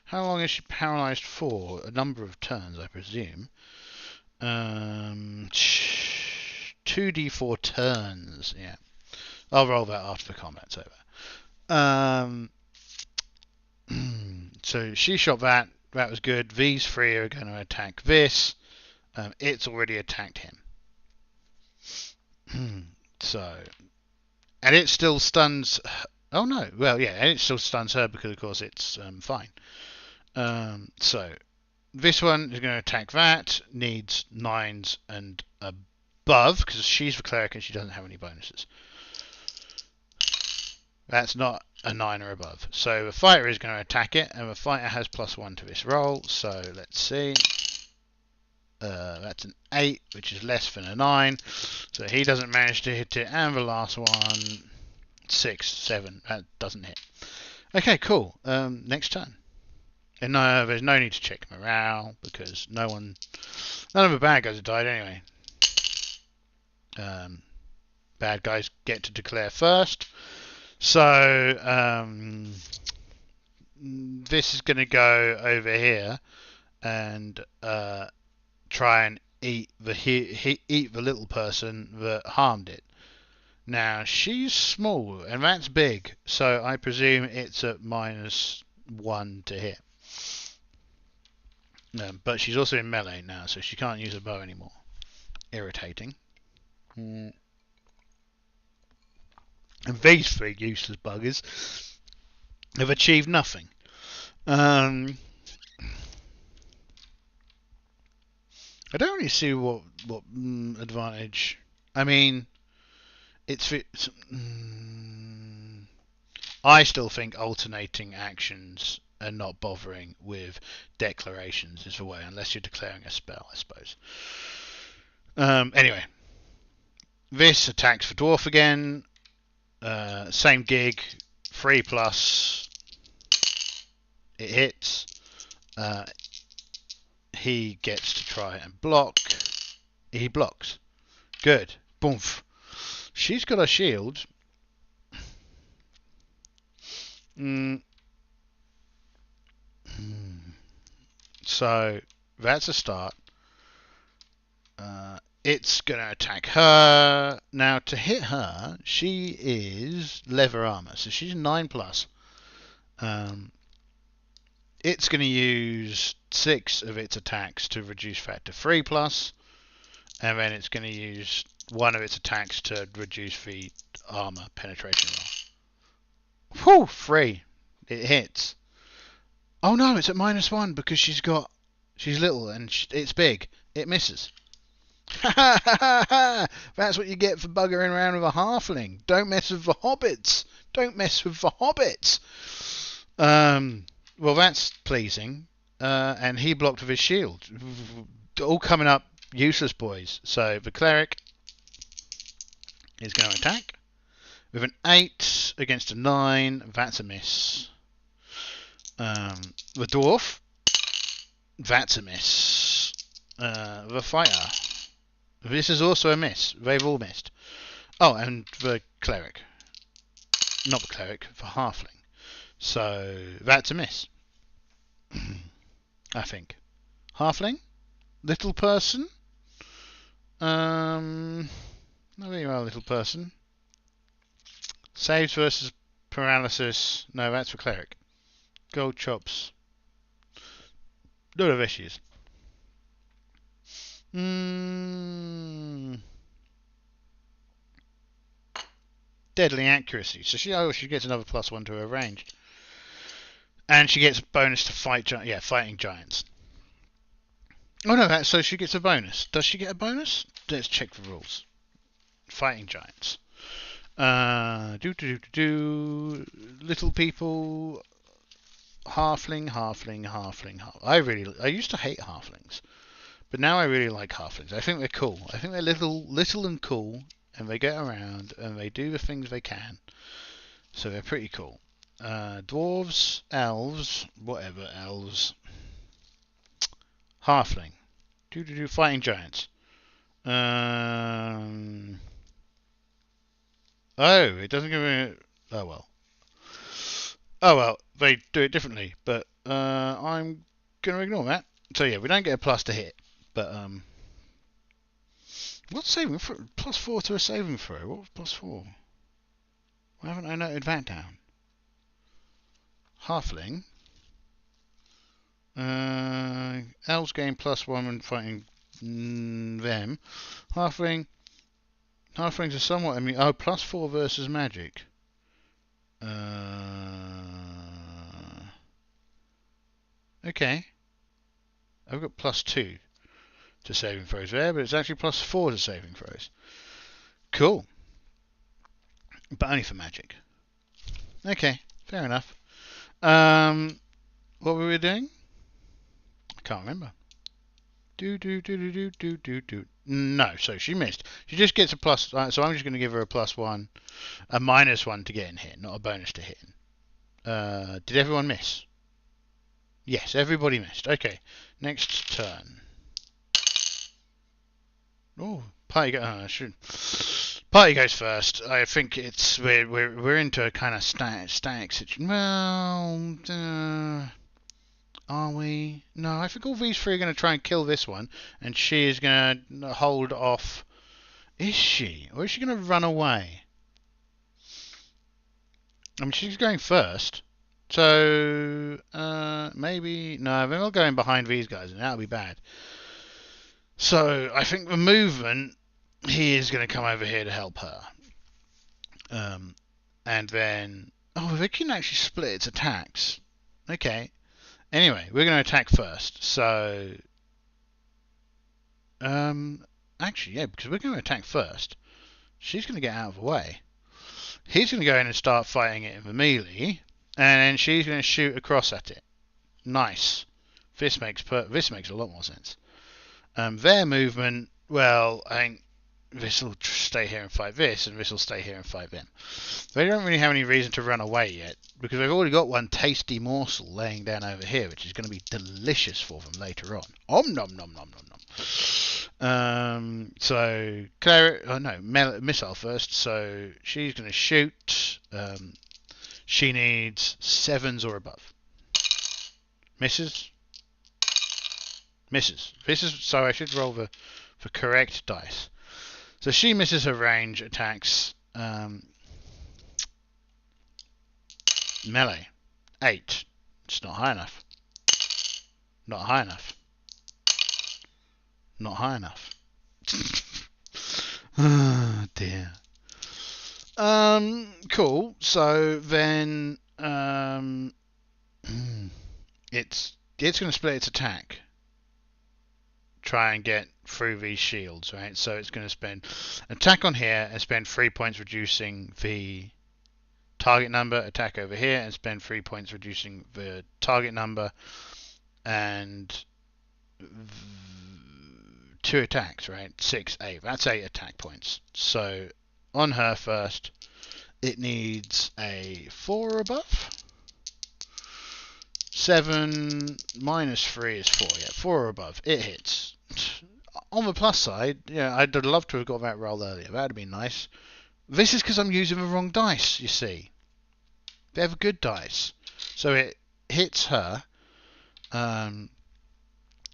How long is she paralyzed for? A number of turns, I presume. 2d4 turns, yeah. I'll roll that after the combat's over. So she shot that. That was good. These three are going to attack this. It's already attacked him. So, and it still stuns. Oh no! Well, yeah, and it still stuns her because, of course, it's fine. So, this one is going to attack that. Needs 9s and above because she's the cleric and she doesn't have any bonuses. That's not a 9 or above. So the fighter is going to attack it, and the fighter has +1 to this roll. So let's see. That's an 8, which is less than a 9. So he doesn't manage to hit it. And the last one, 6, 7. That doesn't hit. Okay, cool. Next turn. And there's no need to check morale because none of the bad guys have died anyway. Bad guys get to declare first. So this is going to go over here and try and eat the little person that harmed it. Now she's small and that's big, so I presume it's at -1 to hit. But she's also in melee now, so she can't use a bow anymore. Irritating. And these three useless buggers have achieved nothing. I don't really see what advantage. I mean, I still think alternating actions and not bothering with declarations is the way, unless you're declaring a spell, I suppose. Anyway, this attacks the dwarf again. Same gig, 3+. It hits. He gets to try and block. He blocks. Good. Boomf. She's got a shield. So that's a start. It's going to attack her. Now, to hit her, she is leather armor, so she's 9+. It's going to use 6 of its attacks to reduce that to 3+, and then it's going to use 1 of its attacks to reduce the armor penetration roll. Whew, 3. It hits. Oh no, it's at -1 because she's little and it's big. It misses. That's what you get for buggering around with a halfling. Don't mess with the hobbits. Don't mess with the hobbits. Well, that's pleasing. And he blocked with his shield. All coming up useless boys. So the cleric is going to attack with an 8 against a 9. That's a miss. The dwarf. That's a miss. The fighter. This is also a miss. They've all missed. Oh, and the cleric. Not the cleric, the halfling. So that's a miss. I think. Halfling? Little person? No, there you are, little person. Saves versus paralysis. No, that's for cleric. Gold chops. Lot of issues. Deadly accuracy. So she gets another +1 to her range. And she gets a bonus to fighting giants. Oh no, so she gets a bonus. Does she get a bonus? Let's check the rules. Fighting giants. Little people. Halfling. I used to hate halflings, but now I really like halflings. I think they're cool. I think they're little and cool, and they get around and they do the things they can. So they're pretty cool. Dwarves, elves, whatever elves. Halfling. Fighting giants. Oh, it doesn't give me. Oh well. Oh well, they do it differently, but I'm gonna ignore that. So yeah, we don't get a plus to hit, but what's saving throw? +4 to a saving throw. What was +4? Why haven't I noted that down? Halfling. Elves gain +1 when fighting them. Halflings are somewhat immune. Oh, +4 versus magic. Okay. I've got +2 to saving throws there, but it's actually +4 to saving throws. Cool. But only for magic. Okay, fair enough. What were we doing? I can't remember. No, so she missed. She just gets a plus. So I'm just going to give her a +1, a -1 to get in hit, not a bonus to hit. Did everyone miss? Yes, everybody missed. Okay, next turn. Oh, party goes first. I think it's we're into a kind of static situation. Well, are we? No, I think all these three are going to try and kill this one, and she is going to hold off. Is she? Or is she going to run away? I mean, she's going first. So, maybe. No, they're not going behind these guys, and that'll be bad. So, I think the movement, he is going to come over here to help her. And then. Oh, they can actually split its attacks. Okay. Anyway, we're going to attack first. So. Actually, yeah, because we're going to attack first. She's going to get out of the way. He's going to go in and start fighting it in the melee, and then she's going to shoot across at it. Nice. This makes a lot more sense. Their movement, well, I think this will stay here and fight this, and this will stay here and fight them. They don't really have any reason to run away yet, because they've already got one tasty morsel laying down over here, which is going to be delicious for them later on. Om nom nom nom nom nom. So missile first. So she's going to shoot. She needs 7s or above. Misses. So I should roll the correct dice. So she misses her range attacks. Melee. 8. It's not high enough. Not high enough. Not high enough. Oh dear. Cool. So then, it's going to split its attack. Try and get through these shields, right? So it's going to spend attack on here and spend 3 points reducing the target number. Attack over here and spend 3 points reducing the target number, and 2 attacks, right? 6, 8. That's 8 attack points. So on her first, it needs a 4 or above. 7 minus 3 is 4. Yeah, 4 or above. It hits. On the plus side, yeah, I'd love to have got that roll earlier. That would have been nice. This is because I'm using the wrong dice, you see. They're the good dice. So it hits her. You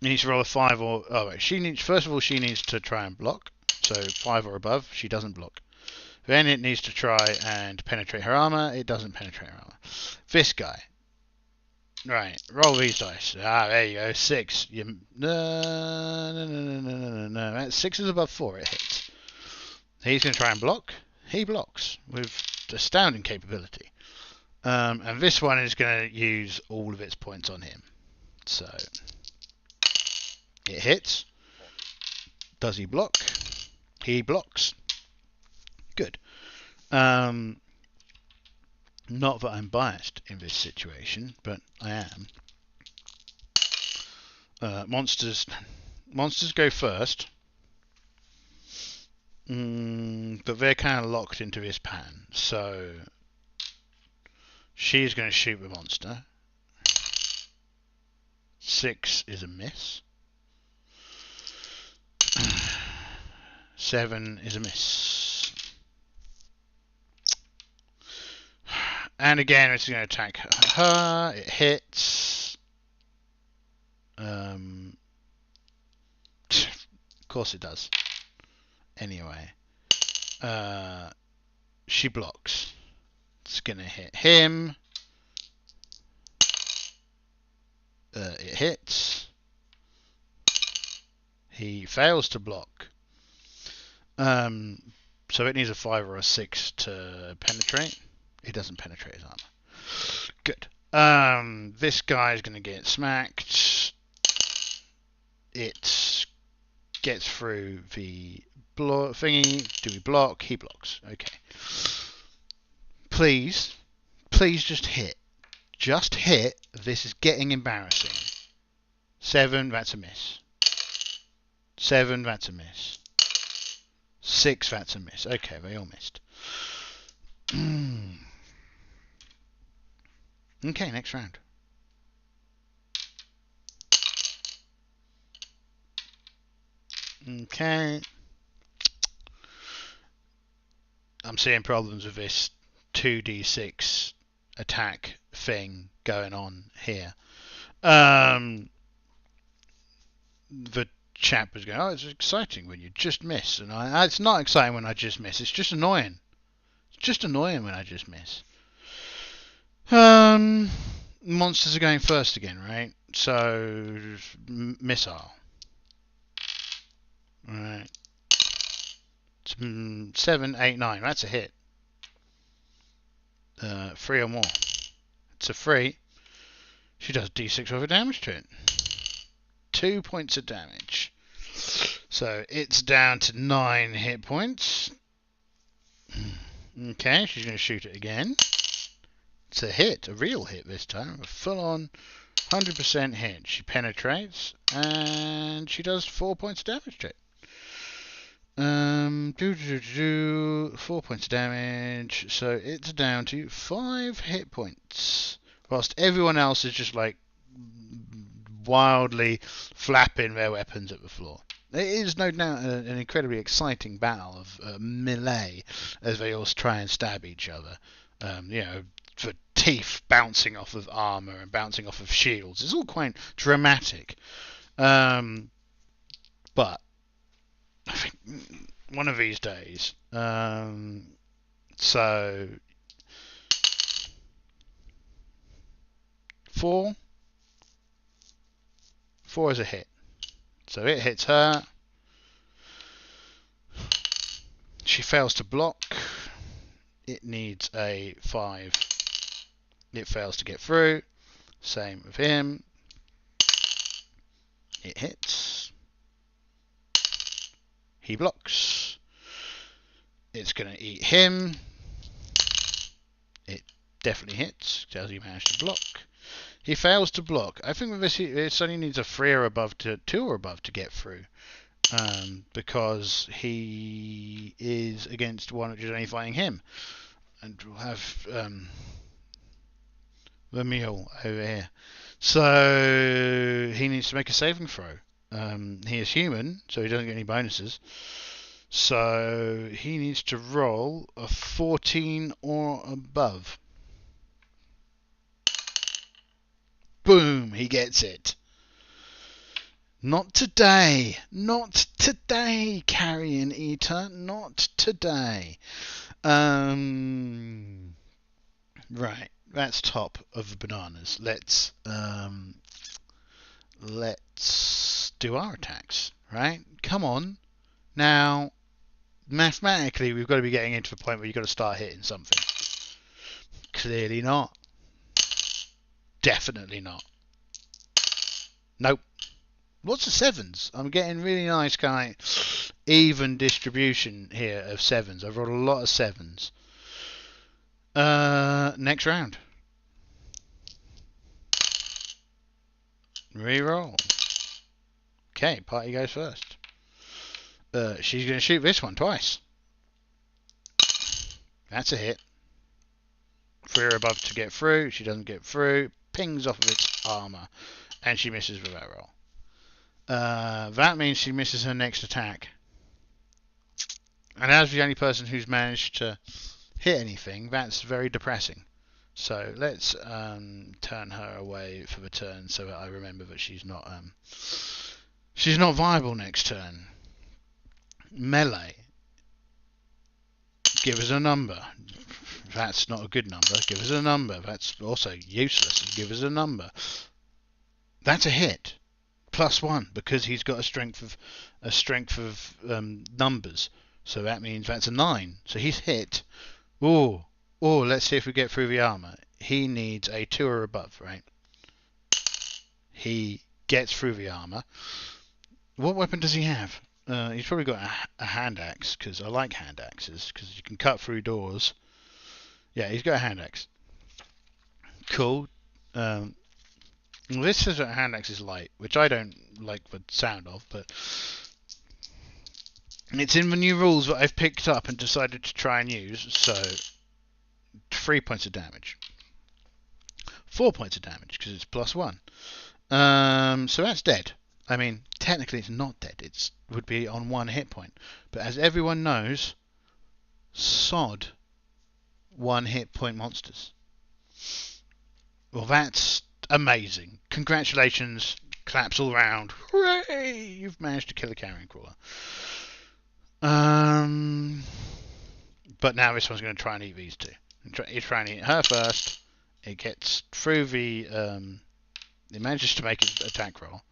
need to roll a 5 or... Oh, wait. First of all, she needs to try and block. So 5 or above, she doesn't block. Then it needs to try and penetrate her armor. It doesn't penetrate her armor. This guy. Right, roll these dice. Ah, there you go. 6. No. 6 is above 4. It hits. He's going to try and block. He blocks with astounding capability. And this one is going to use all of its points on him. So it hits. Does he block? He blocks. Good. Not that I'm biased in this situation, but I am. Monsters go first. But they're kind of locked into this pattern. So she's going to shoot the monster. 6 is a miss. 7 is a miss. And again, it's going to attack her. It hits. Of course it does. Anyway. She blocks. It's going to hit him. It hits. He fails to block. So it needs a 5 or a 6 to penetrate. He doesn't penetrate his armor. Good. This guy's going to get smacked. It gets through the thingy. Do we block? He blocks. Okay. Please just hit. Just hit. This is getting embarrassing. 7, that's a miss. 7, that's a miss. 6, that's a miss. Okay, they all missed. Okay, next round. Okay. I'm seeing problems with this 2d6 attack thing going on here. The chap was going, oh, it's exciting when you just miss. And it's not exciting when I just miss. It's just annoying. It's just annoying when I just miss. Monsters are going first again, right? So, missile. Right. 7, 8, 9. That's a hit. 3 or more. It's a 3. She does d6 worth of damage to it. 2 points of damage. So it's down to 9 hit points. Okay, she's going to shoot it again. It's a hit, a real hit this time. A full-on 100% hit. She penetrates and she does 4 points of damage to it. 4 points of damage, so it's down to 5 hit points. Whilst everyone else is just like wildly flapping their weapons at the floor. It is no doubt an incredibly exciting battle of melee as they all try and stab each other. For teeth bouncing off of armour and bouncing off of shields. It's all quite dramatic. But I think one of these days. So 4 is a hit. So it hits her. She fails to block. It needs a 5. It fails to get through. Same with him. It hits. He blocks. It's going to eat him. It definitely hits. Tells you managed to block. He fails to block. I think with this, it only needs a 3 or above to 2 or above to get through, because he is against one which is only fighting him, and we'll have the mule over here. So he needs to make a saving throw. He is human, so he doesn't get any bonuses. So he needs to roll a 14 or above. Boom, he gets it. Not today. Not today, Carrion Eater. Not today. Right, that's top of the bananas. Let's do our attacks, right? Come on. Now, mathematically, we've got to be getting into the point where you've got to start hitting something. Clearly not. Definitely not. Nope. Lots of 7s. I'm getting really nice kind of even distribution here of 7s. I've rolled a lot of 7s. Next round. Reroll. Okay, party goes first. She's going to shoot this one twice. That's a hit. 3 or above to get through. She doesn't get through. Pings off of its armor. And she misses with that roll. That means she misses her next attack. And as the only person who's managed to hit anything, that's very depressing. So let's turn her away for the turn so that I remember that she's not viable next turn. Melee. Give us a number. That's not a good number. Give us a number. That's also useless. Give us a number. That's a hit. +1 because he's got a strength of numbers. So that means that's a 9. So he's hit. Oh, let's see if we get through the armor. He needs a 2 or above, right? He gets through the armor. What weapon does he have? He's probably got a hand axe, because I like hand axes, because you can cut through doors. Yeah, he's got a hand axe. Cool. This says that a hand axe is light, which I don't like the sound of, but it's in the new rules that I've picked up and decided to try and use. So 3 points of damage, 4 points of damage because it's +1. So that's dead. I mean, technically it's not dead. It would be on 1 hit point, but as everyone knows, sod 1 hit point monsters. Well, that's amazing. Congratulations. Claps all round. Hooray! You've managed to kill a carrion crawler. But now this one's going to try and eat these two. He's trying to eat her first. It gets through the... it manages to make an attack roll.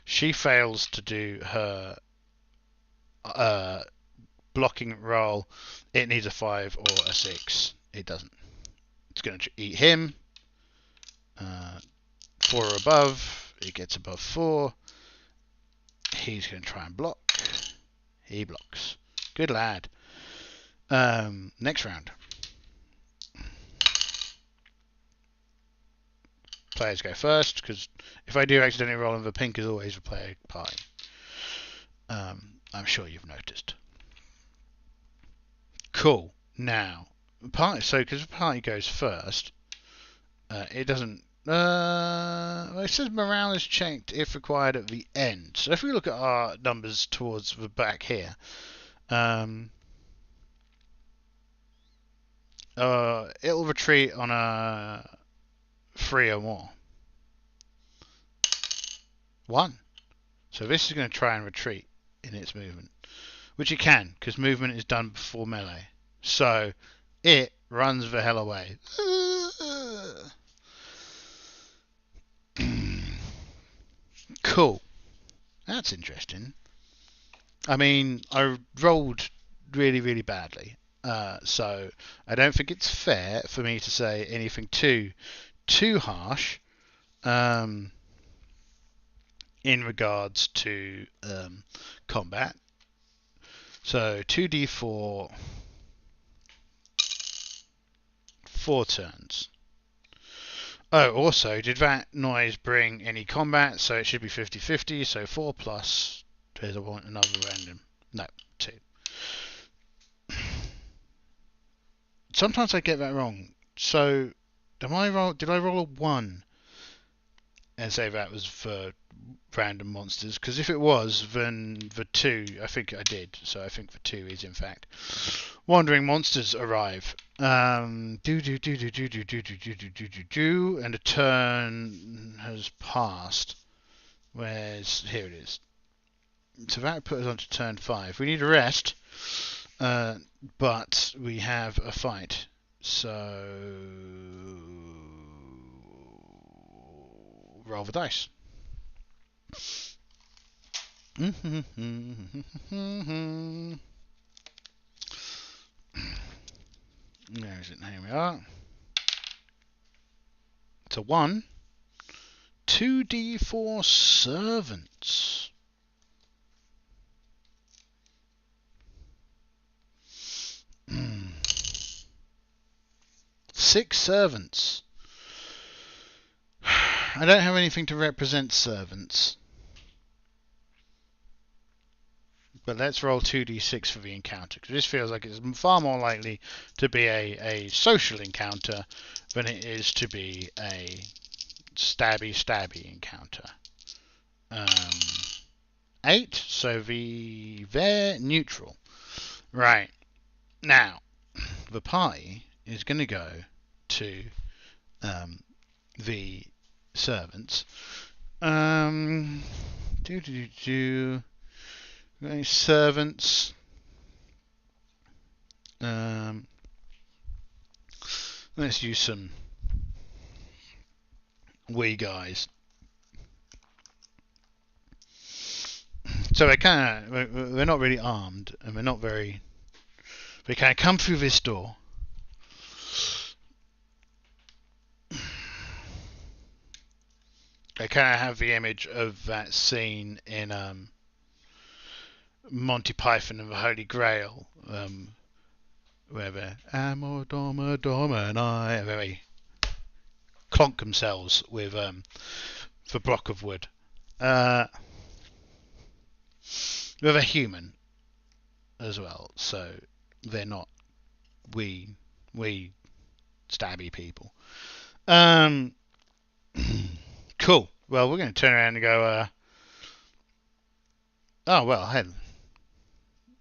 She fails to do her blocking roll. It needs a 5 or a 6. It doesn't. It's going to eat him. 4 or above. It gets above 4. He's going to try and block. He blocks. Good lad. Next round. Players go first, because if I do accidentally roll, the pink is always the player party. I'm sure you've noticed. Cool. Now, because the party goes first, it doesn't... it says morale is checked if required at the end. So if we look at our numbers towards the back here, it'll retreat on a 3 or more. 1. So this is going to try and retreat in its movement, which it can, because movement is done before melee. So it runs the hell away. Cool. That's interesting. I mean, I rolled really, really badly. So I don't think it's fair for me to say anything too harsh in regards to combat. So 2d4, 4 turns. Oh, also, did that noise bring any combat? So it should be 50-50, so 4 plus, there's another random. No, 2. Sometimes I get that wrong. So, did I roll a 1 and say that was for random monsters? Because if it was, then the 2, I think I did. So I think the 2 is in fact wandering monsters arrive. And a turn has passed. Here it is. So that put us on to turn 5. We need a rest, but we have a fight. So roll the dice. Where is it? Here we are. It's a 1. 2d4 servants. Six servants. I don't have anything to represent servants. But let's roll 2d6 for the encounter, because this feels like it's far more likely to be a social encounter than it is to be a stabby encounter. 8, so they're neutral. Right, now, the party is going to go to the servants. Servants. Let's use some wee guys. So we're not really armed, and we're not very. They kind of come through this door. They kind of have the image of that scene in Monty Python and the Holy Grail, where they're Amor Doma Doma and I, where they clonk themselves with the block of wood. They're human as well, so they're not we stabby people. Cool. Well, we're going to turn around and go, oh, well,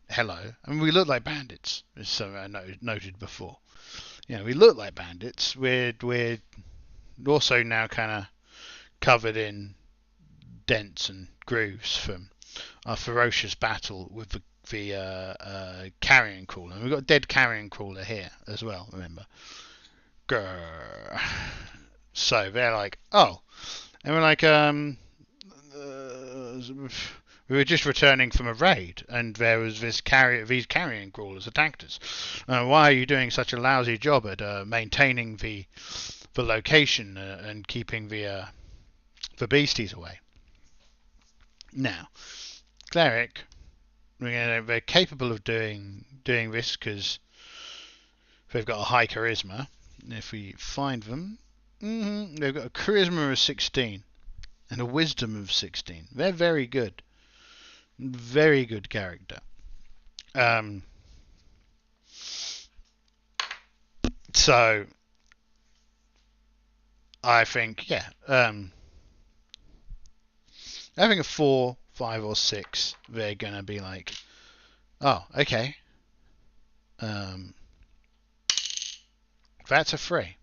hello. I mean, we look like bandits, as something I noted before. You know, we look like bandits. We're also now kind of covered in dents and grooves from our ferocious battle with the carrion crawler. And we've got a dead carrion crawler here as well, remember. Grrr. So they're like, oh. And we're like, we were just returning from a raid, and there was these carrion crawlers attacked us. Why are you doing such a lousy job at maintaining the location and keeping the beasties away? Now, cleric, they're capable of doing this because they've got a high charisma. If we find them, they've got a charisma of 16 and a wisdom of 16. They're very good. Very good character. So I think, yeah, having a 4, 5, or 6, they're gonna be like, oh, okay. That's a 3.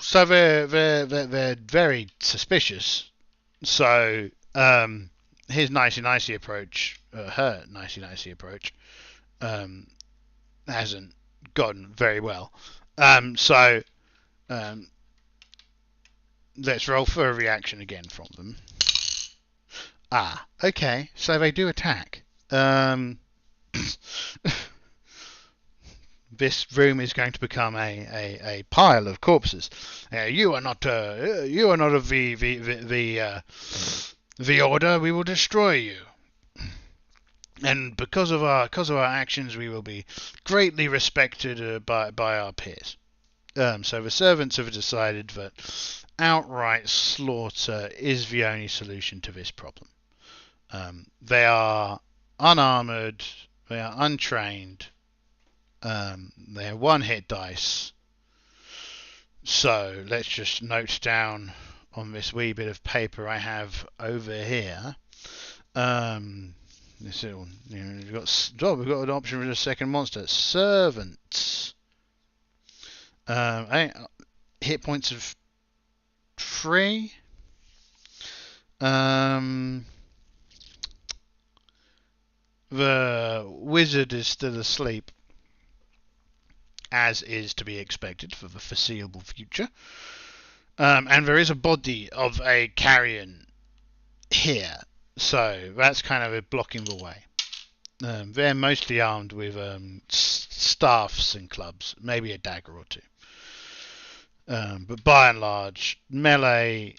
So they're very suspicious. So his nicey approach, her nicey approach, hasn't gone very well. So let's roll for a reaction again from them. Ah, okay. So they do attack. This room is going to become a pile of corpses. You are not of the order. We will destroy you. And because of our actions, we will be greatly respected by our peers. So the servants have decided that outright slaughter is the only solution to this problem. They are unarmored. They are untrained. They have 1-hit dice. So let's just note down on this wee bit of paper I have over here. This little, we've got an option for the second monster. Servants. Hit points of 3. The wizard is still asleep, as is to be expected for the foreseeable future. And there is a body of a carrion here, so that's kind of blocking the way. They're mostly armed with staffs and clubs, maybe a dagger or 2. But by and large, melee.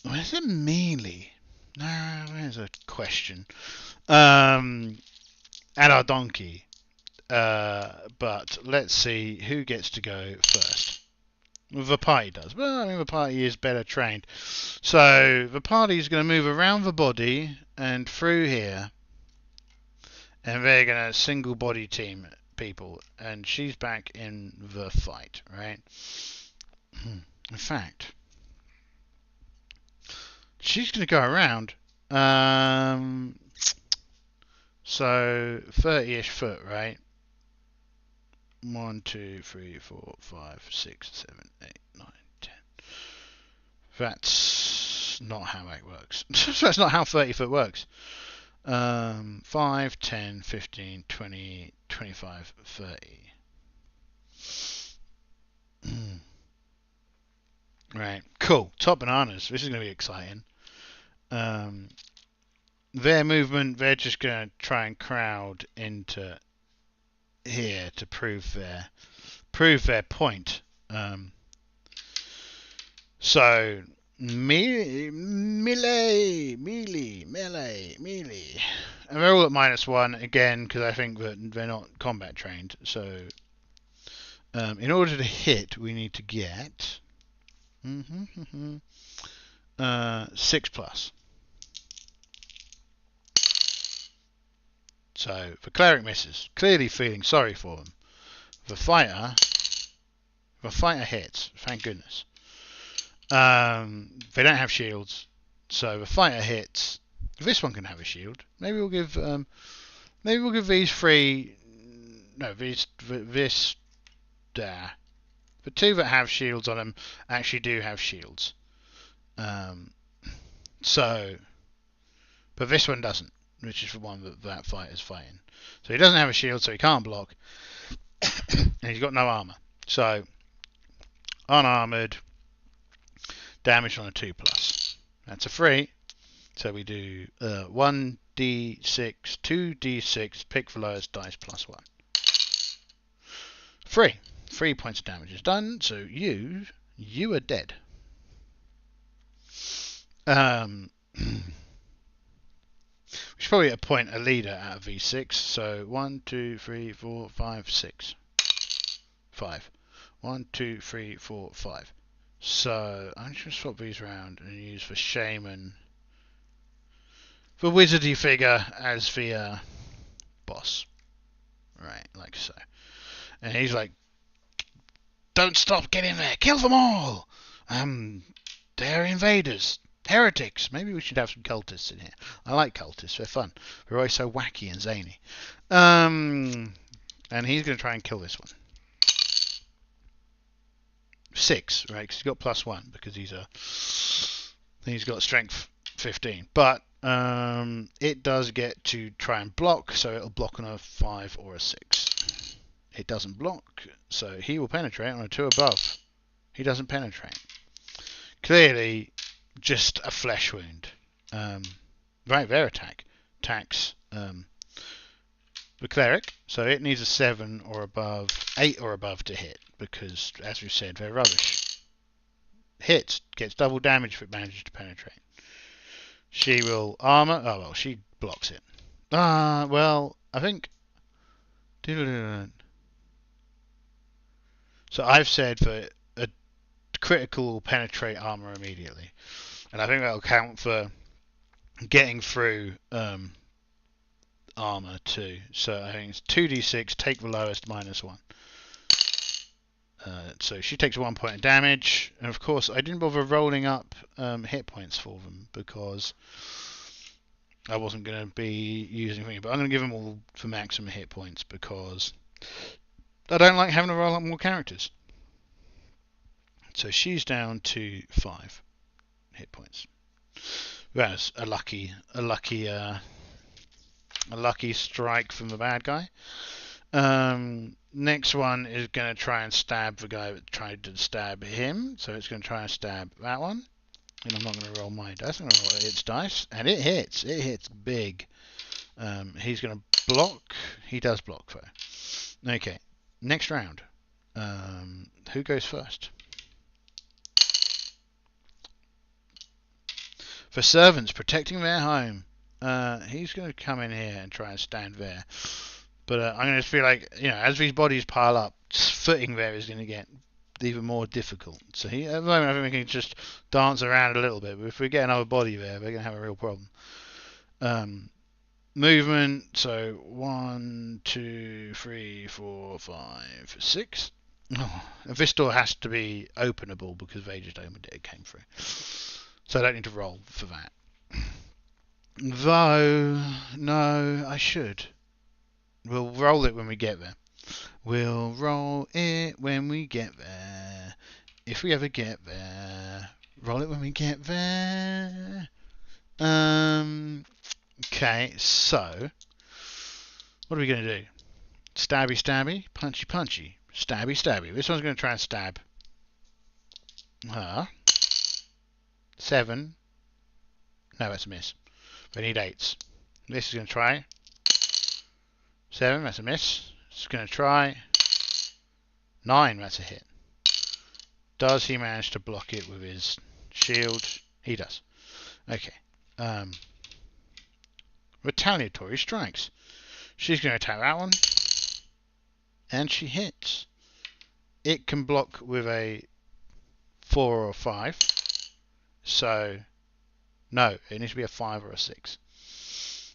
Is it melee? No, there's a question. And our donkey. But let's see who gets to go first. The party does. Well, I mean, the party is better trained. So the party is going to move around the body and through here, and they're going to single body team people. And she's back in the fight, right? In fact, she's going to go around. So 30-ish foot, right? 1, 2, 3, 4, 5, 6, 7, 8, 9, 10. That's not how it works. That's not how 30 foot works. 5, 10, 15, 20, 25, 30. Right, cool. Top bananas. This is going to be exciting. Their movement, they're just going to try and crowd into here to prove their point. So melee, and they're all at -1 again because I think that they're not combat trained. So in order to hit, we need to get 6+. So the cleric misses, clearly feeling sorry for them. The fighter hits, thank goodness. They don't have shields, so the fighter hits. This one can have a shield. Maybe we'll give these three. No, this there. The two that have shields on them actually do have shields. So, but this one doesn't, which is the one that fighter's fighting. So he doesn't have a shield, so he can't block, and he's got no armor. So unarmored. Damage on a 2+. That's a 3. So we do 1d6, 2d6, pick the lowest dice +1. 3. 3 points of damage is done, so you are dead. We should probably appoint a leader out of V6. So 1, 2, 3, 4, 5, 6. 5. 1, 2, 3, 4, 5. So I'm just going to swap these around and use the shaman, the wizardy figure, as the boss. Right, like so. And he's like, don't stop, get in there, kill them all! They're invaders, heretics. Maybe we should have some cultists in here. I like cultists, they're fun. They're always so wacky and zany. And he's going to try and kill this one. 6, right? Because he's got +1 because he's got strength 15. But it does get to try and block, so it'll block on a 5 or a 6. It doesn't block, so he will penetrate on a 2 above. He doesn't penetrate. Clearly, just a flesh wound. Right, their attacks the cleric, so it needs a 7 or above, 8 or above to hit, because, as we said, they're rubbish. Hits, gets double damage if it manages to penetrate. She will armor, oh well, she blocks it. Well, I think... So I've said that a critical will penetrate armor immediately, and I think that'll count for getting through armor too. So I think it's 2d6, take the lowest, -1. So she takes 1 point of damage, and of course I didn't bother rolling up hit points for them because I wasn't going to be using them, but I'm going to give them all for maximum hit points because I don't like having to roll up more characters. So she's down to 5 hit points. That's a lucky strike from the bad guy. Next one is going to try and stab the guy that tried to stab him. So it's going to try and stab that one. And I'm not going to roll my dice. I'm going to roll its dice. And it hits. It hits big. He's going to block. He does block though. Okay. Next round. Who goes first? For servants protecting their home. He's going to come in here and try and stand there. But I'm going to just feel like, as these bodies pile up, footing there is going to get even more difficult. So at the moment I think we can just dance around a little bit, but if we get another body there, we're going to have a real problem. Movement, so 1, 2, 3, 4, 5, 6. Oh, this door has to be openable because they just opened it, it came through. So I don't need to roll for that. Though, no, I should. We'll roll it when we get there. We'll roll it when we get there. If we ever get there. Roll it when we get there. Okay, so what are we going to do? Stabby, stabby, punchy, punchy. Stabby, stabby. This one's going to try and stab her. 7. No, that's a miss. We need 8s. This is going to try 7. That's a miss. It's going to try 9. That's a hit. Does he manage to block it with his shield? He does. Okay. Retaliatory strikes. She's going to attack that one. And she hits. It can block with a 4 or a 5. So, no, it needs to be a 5 or a 6.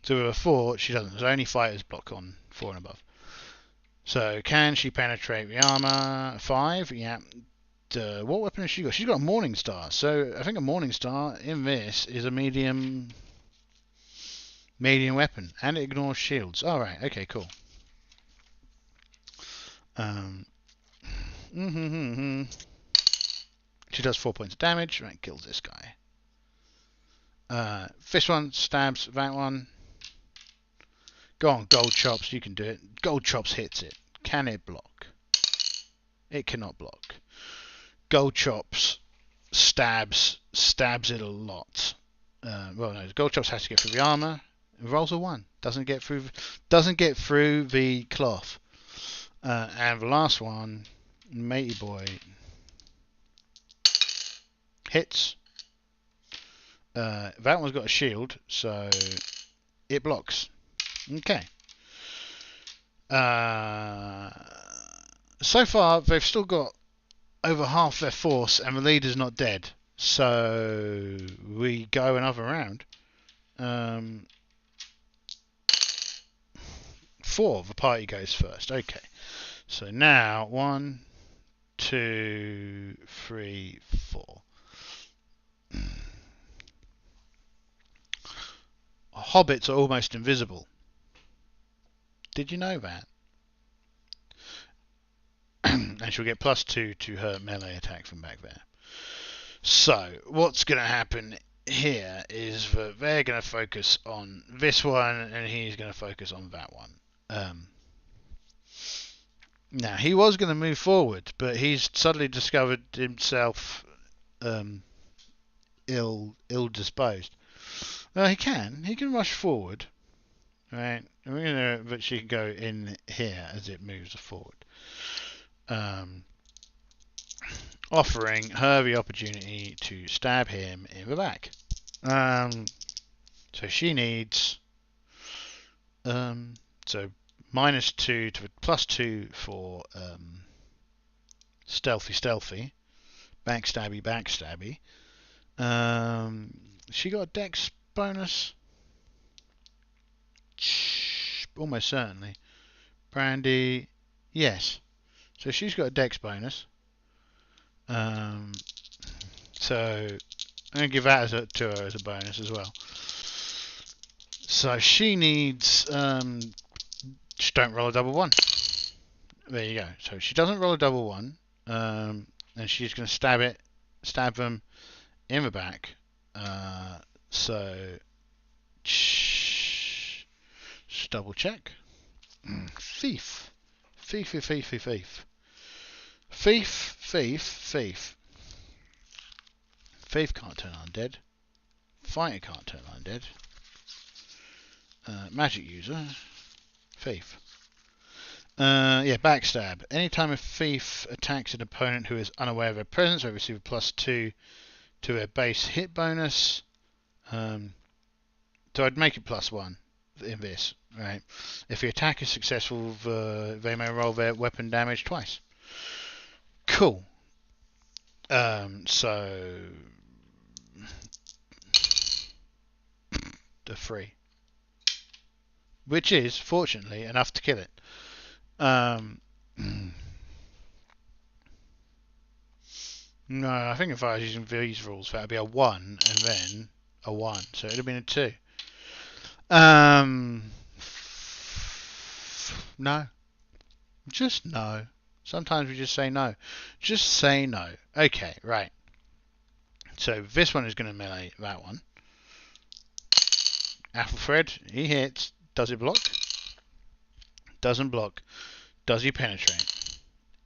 So with a 4, she doesn't. There's only fighters block on 4 and above. So, can she penetrate the armor? 5, yeah. What weapon has she got? She's got a Morning Star. So, I think a Morning Star in this is a medium weapon. And it ignores shields. Alright, okay, cool. She does 4 points of damage. Right, kills this guy. This one stabs that one. Go on, Gold Chops, you can do it. Gold Chops hits it. Can it block? It cannot block. Gold Chops stabs it a lot. Well, no, Gold Chops has to get through the armor. It rolls a 1. Doesn't get through the cloth. And the last one, Matey Boy, hits. That one's got a shield, so it blocks. Okay. So far, they've still got over half their force, and the leader's not dead. So we go another round. 4 of the party goes first. Okay. So now 1, 2, 3, 4. Hobbits are almost invisible. Did you know that? And she'll get +2 to her melee attack from back there. So, what's going to happen here is that they're going to focus on this one, and he's going to focus on that one. Now, he was going to move forward, but he's suddenly discovered himself ill-disposed. He can rush forward, right? But she can go in here as it moves forward. Offering her the opportunity to stab him in the back. So she needs so -2 to +2 for stealthy, backstabby. She got a dex bonus. Almost certainly. Brandy, yes. So she's got a dex bonus. So I'm going to give that to her as a bonus as well. So she needs, just don't roll a double 1. There you go. So she doesn't roll a double 1, and she's going to stab them in the back. So just double check. Thief. Thief can't turn undead. Fighter can't turn undead. Magic user. Thief. Yeah, backstab. Anytime a thief attacks an opponent who is unaware of their presence, they receive a +2 to their base hit bonus. So I'd make it +1 in this, right? If the attack is successful, they may roll their weapon damage twice. Cool. So the 3, which is fortunately enough to kill it. No, I think if I was using these rules, that would be a 1 and then a 1, so it would have been a 2. No. Just no. Sometimes we just say no. Just say no. Okay, right. So this one is going to melee that one. Athelfred, he hits. Does it block? Doesn't block. Does he penetrate?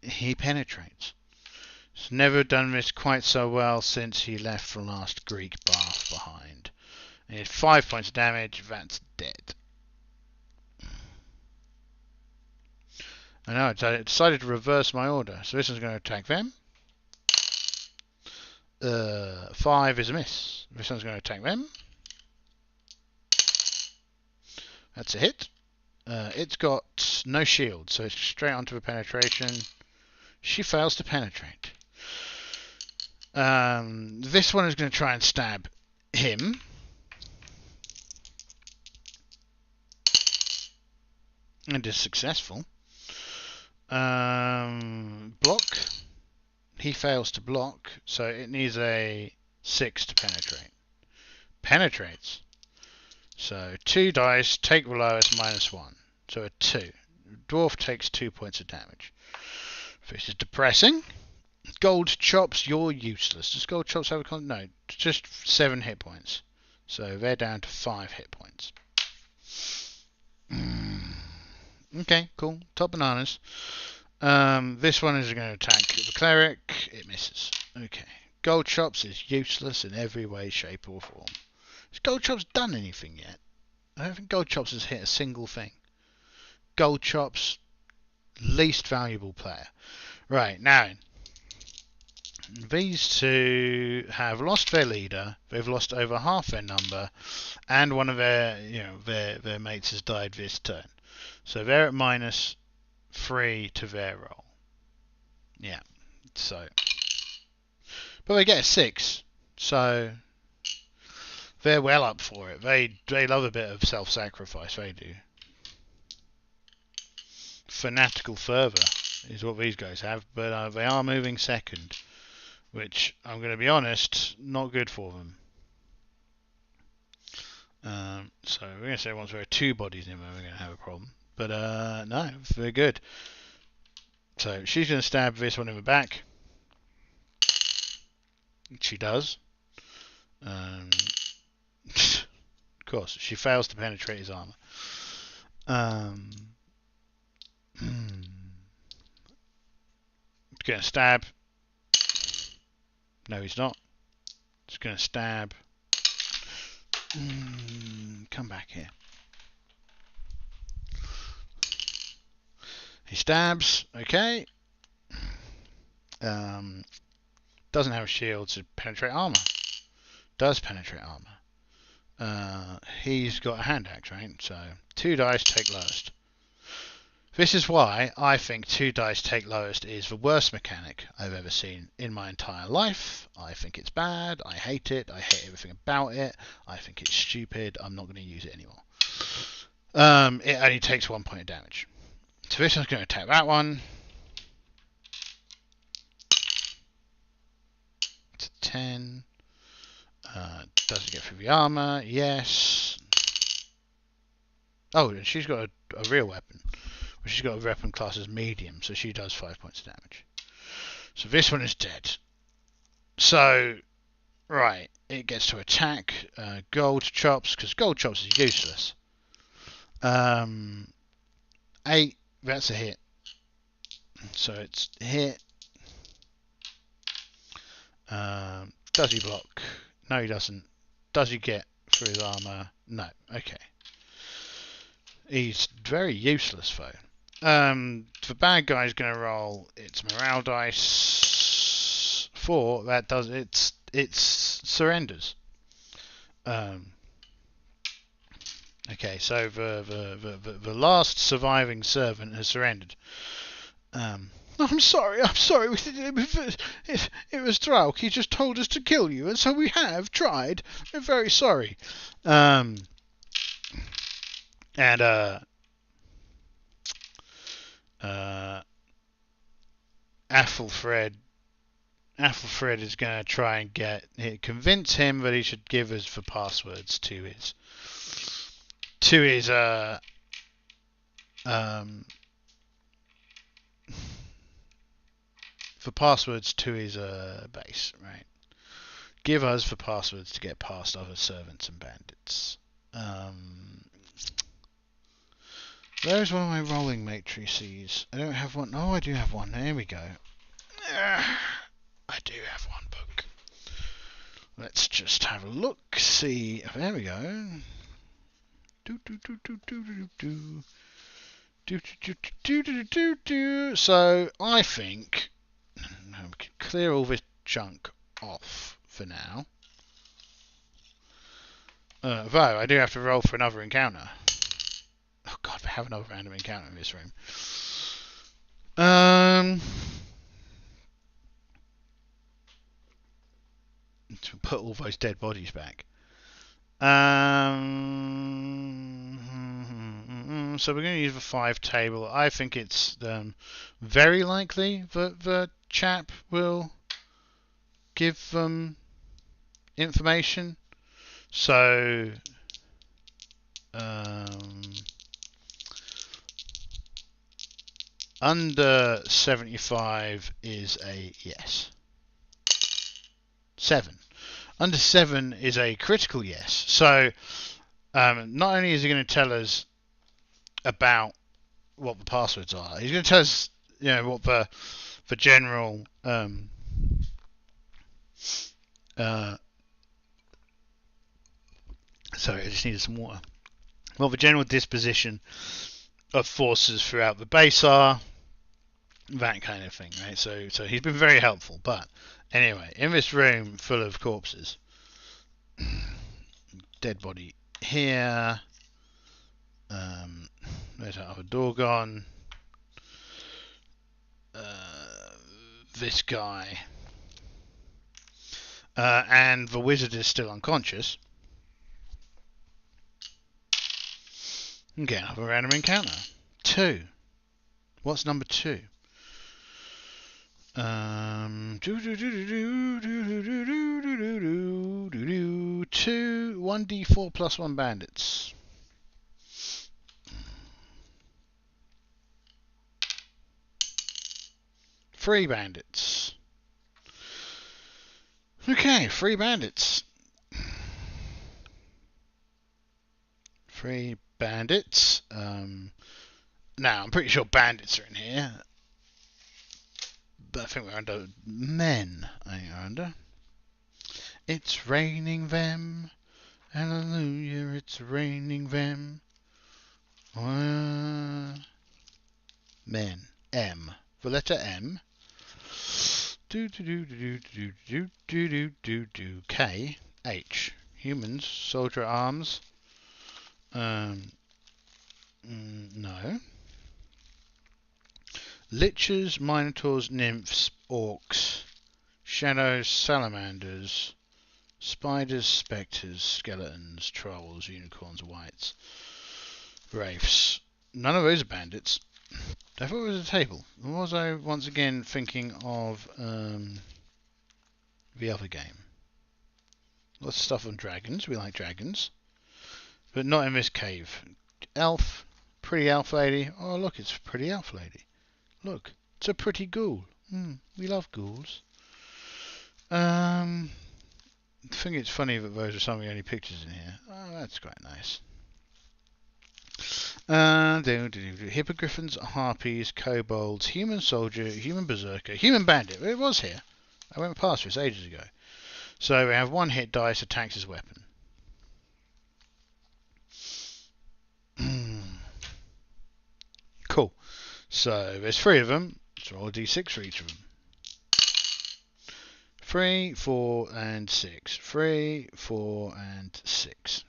He penetrates. He's never done this quite so well since he left the last Greek bath behind. And he had 5 points of damage. That's dead. I know, I decided to reverse my order. So this one's going to attack them. 5 is a miss. This one's going to attack them. That's a hit. It's got no shield, so it's straight onto the penetration. She fails to penetrate. This one is going to try and stab him. And is successful. Block. He fails to block, so it needs a 6 to penetrate. Penetrates. So 2 dice, take the lowest, -1. So a 2. Dwarf takes 2 points of damage. This is depressing. Gold chops, you're useless. Does gold chops have a con? No, just 7 hit points. So they're down to 5 hit points. Okay, cool. Top bananas. This one is going to attack the cleric. It misses. Okay. Gold chops is useless in every way, shape, or form. Has Gold chops done anything yet? I don't think Gold chops has hit a single thing. Gold chops, least valuable player. Right, now these two have lost their leader. They've lost over half their number, and one of their their mates has died this turn. So they're at -3 to their roll. Yeah. So, but they get a 6. So they're well up for it. They love a bit of self-sacrifice. They do. Fanatical fervor is what these guys have, but they are moving second, which I'm going to be honest, not good for them. So we're going to say once there are 2 bodies in there, we're going to have a problem. But no, they're good. So she's going to stab this one in the back. She does. Of course, she fails to penetrate his armor. Going to stab. No, he's not. He's going to stab. Come back here. He stabs. Okay. Doesn't have a shield to penetrate armor. Does penetrate armor. He's got a hand axe, right? So 2 dice, take lowest. This is why I think 2 dice take lowest is the worst mechanic I've ever seen in my entire life. I think it's bad. I hate it. I hate everything about it. I think it's stupid. I'm not going to use it anymore. It only takes 1 point of damage. So this one's going to attack that one. It's a 10. Does it get through the armor? Yes. Oh, and she's got a real weapon. She's got a weapon class as medium, so she does 5 points of damage. So this one is dead. So, right, it gets to attack. Gold chops, because gold chops is useless. 8, that's a hit. So it's hit. Does he block? No, he doesn't. Does he get through his armor? No. Okay. He's very useless, though. The bad guy's going to roll its morale dice 4. That does it's surrenders. Okay, so the last surviving servant has surrendered. I'm sorry. It was Drauk. He just told us to kill you, and so we have tried. We're very sorry. And Athelfred is going to try and convince him that he should give us the passwords to his base, right? Give us the passwords to get past other servants and bandits. There's one of my rolling matrices. I don't have one. Oh, I do have one. There we go. I do have one book. Let's just have a look. See. There we go. So I think we can clear all this junk off for now. Though I do have to roll for another encounter. Oh god, we have another random encounter in this room. To put all those dead bodies back. So we're going to use the 5 table. I think it's very likely that the chap will give them information. So under 75 is a yes. 7. Under 7 is a critical yes. So not only is he going to tell us about what the passwords are, he's going to tell us, what the general sorry, I just needed some water. What the general disposition of forces throughout the base are, that kind of thing, right? So he's been very helpful. But anyway, in this room full of corpses, dead body here. There's that other door gone. This guy. And the wizard is still unconscious. Okay, another random encounter. 2. What's number 2? 2 1d4 plus 1 bandits. 3 bandits. Okay, 3 bandits. 3 bandits. Now, I'm pretty sure bandits are in here. But I think we're under men. I think we're under. It's raining them. Hallelujah, it's raining them. Men. M. The letter M. K. H. Humans. Soldier arms. No. Lichers, minotaurs, nymphs, orcs, shadows, salamanders, spiders, spectres, skeletons, trolls, unicorns, wights, wraiths. None of those are bandits. I thought it was a table. Or was I once again thinking of the other game? Lots of stuff on dragons. We like dragons. But not in this cave. Elf. Pretty elf lady. Oh, look, it's a pretty elf lady. Look, it's a pretty ghoul. We love ghouls. I think it's funny that those are some of the only pictures in here. Oh, that's quite nice. Hippogriffins, harpies, kobolds, human soldier, human berserker, human bandit. It was here. I went past this ages ago. So we have 1 hit dice, attacks as weapon. Cool. So there's 3 of them. Let's roll a d6 for each of them. 3, 4, and 6. 3, 4, and 6.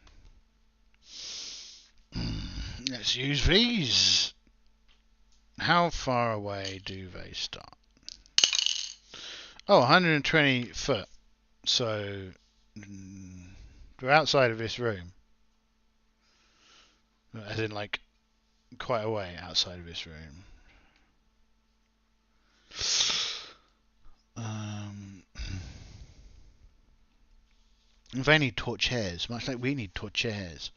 Let's use these. How far away do they start? Oh, 120 foot. So we're outside of this room. As in, like, quite a way outside of this room. They need torches, much like we need torches.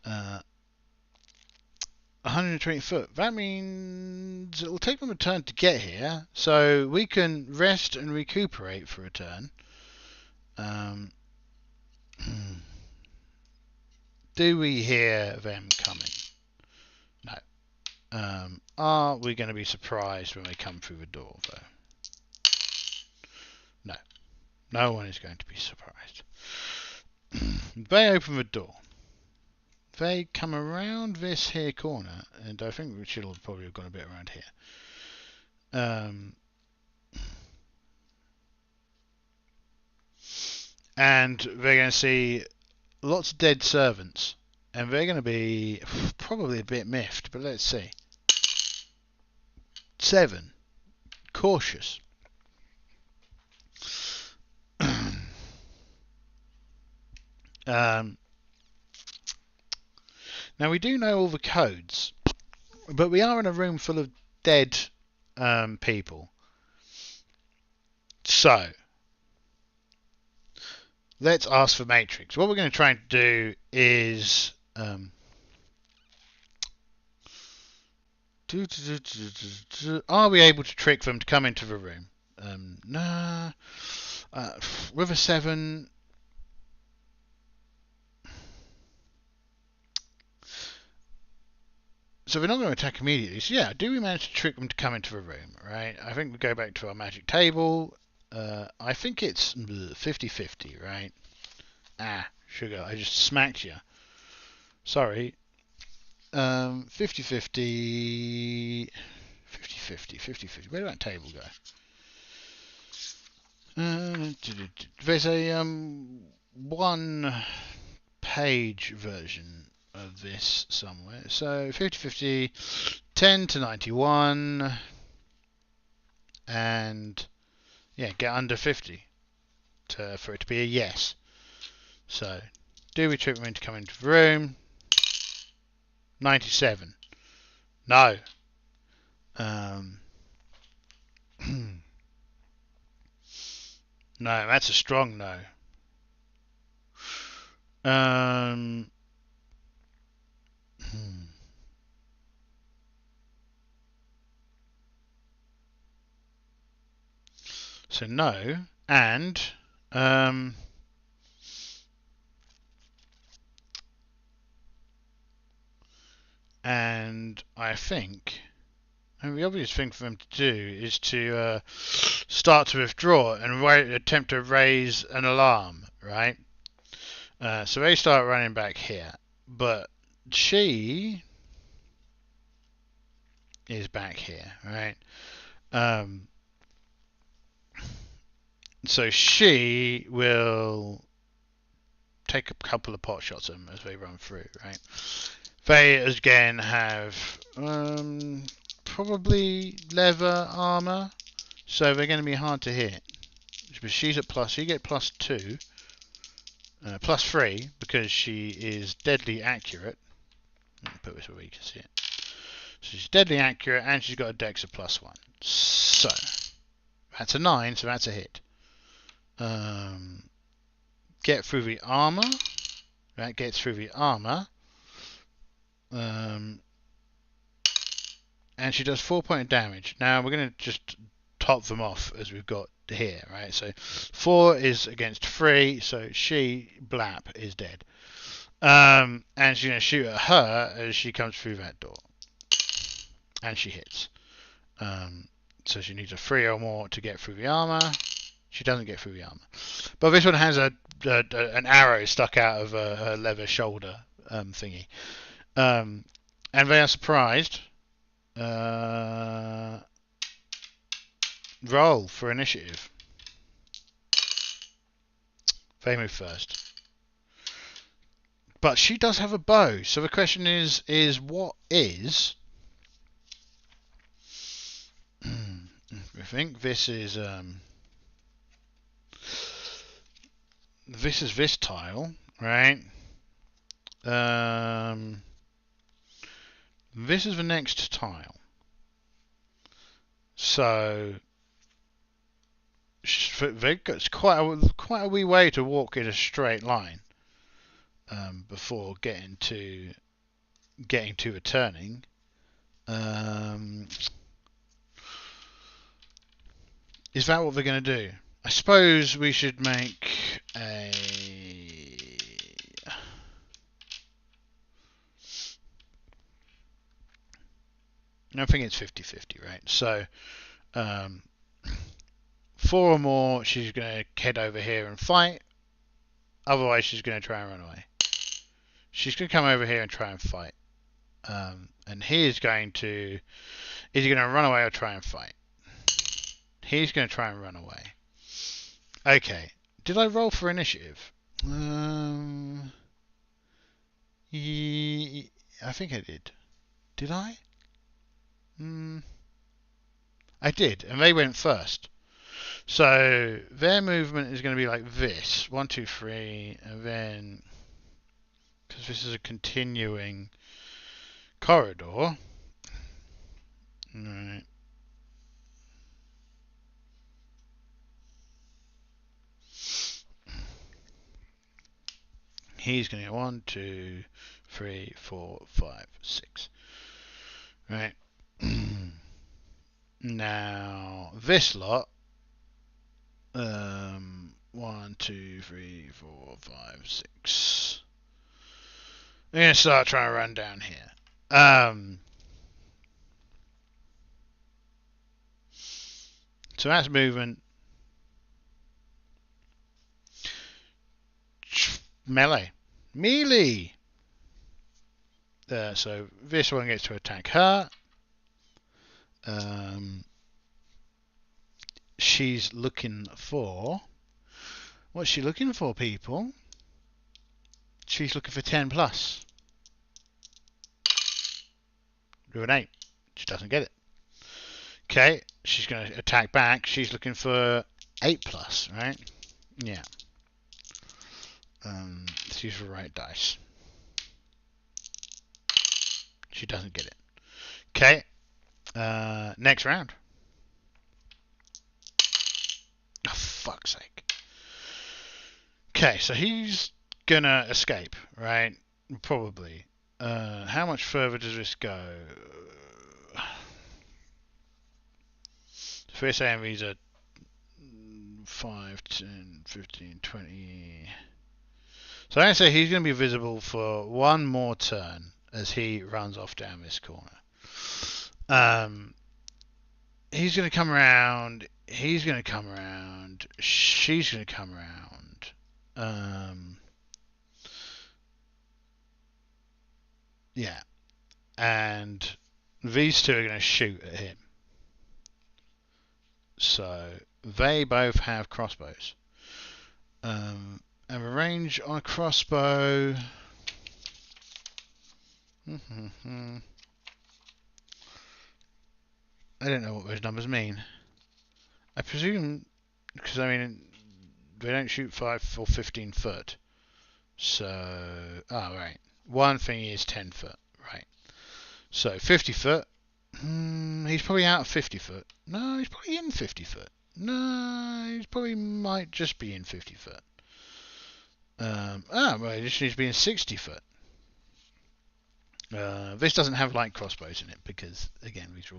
120 foot. That means it'll take them a turn to get here, so we can rest and recuperate for a turn. Do we hear them coming? No. Are we going to be surprised when they come through the door, though? No. No one is going to be surprised. They open the door. They come around this here corner, and I think we should have probably gone a bit around here. And they're going to see lots of dead servants, and they're going to be probably a bit miffed, but let's see. 7. Cautious. Now, we do know all the codes, but we are in a room full of dead people. So, let's ask for Matrix. What we're going to try and do is... are we able to trick them to come into the room? Nah. With a 7... So we're not going to attack immediately. So yeah, do we manage to trick them to come into the room, right? I think we go back to our magic table. I think it's 50-50, right? Ah, sugar, I just smacked you. Sorry. 50-50... 50-50. Where did that table go? There's a one-page version of this somewhere. So 50-50, 10 to 91, and yeah, get under 50 for it to be a yes. So, do we trick them into coming into the room? 97. No. No, that's a strong no. So no, and I think the obvious thing for them to do is to start to withdraw and attempt to raise an alarm, right? So they start running back here, but she is back here, right? So she will take a couple of pot shots at them as they run through, right? They again have probably leather armor, so they're going to be hard to hit. But she's at plus, you get +2, +3 because she is deadly accurate. Let me put this where you can see it. So she's deadly accurate and she's got a dex of +1. So that's a 9, so that's a hit. Get through the armor. That gets through the armor. And she does 4 point of damage. Now we're going to just top them off as we've got here, right? So 4 is against 3, so she, Blap, is dead. And she's going to shoot at her as she comes through that door. And she hits. So she needs a 3 or more to get through the armor. She doesn't get through the armor. But this one has an arrow stuck out of her leather shoulder thingy. And they are surprised. Roll for initiative. They move first. But she does have a bow. So the question is what is think this is this tile, right? This is the next tile. So it's quite a wee way to walk in a straight line before getting to a turning. Is that what we're going to do? I suppose we should make a... I think it's 50-50, right? So, 4 or more, she's going to head over here and fight. Otherwise, she's going to try and run away. She's going to come over here and try and fight. And he's going to... Is he going to run away or try and fight? He's going to try and run away. Okay. Did I roll for initiative? I think I did. Did I? I did, and they went first. So their movement is going to be like this. 1, 2, 3, and then... Because this is a continuing corridor. Right. He's going to go 1, 2, 3, 4, 5, 6. Right. Now, this lot. 1, 2, 3, 4, 5, 6. I'm going to start trying to run down here. So that's movement. Melee. So this one gets to attack her. She's looking for... What's she looking for, people? She's looking for 10 plus. Do an 8. She doesn't get it. Okay, she's going to attack back. She's looking for 8 plus, right? Yeah. Let's use the right dice. She doesn't get it. Okay. Next round. Oh, fuck's sake. Okay, so he's gonna escape, right? Probably. How much further does this go? So we're saying these are 5, 10, 15, 20. So I'm going to say he's going to be visible for one more turn as he runs off down this corner. He's going to come around. He's going to come around. She's going to come around. Yeah. And these two are going to shoot at him. So they both have crossbows. And the range on a crossbow... I don't know what those numbers mean. I presume, because I mean, they don't shoot 5 or 15 foot. So, right. One thing is 10 foot, right. So 50 foot. He's probably out of 50 foot. No, he's probably in 50 foot. No, he probably might just be in 50 foot. Well, he just needs to be in 60 foot. This doesn't have light crossbows in it because, again, these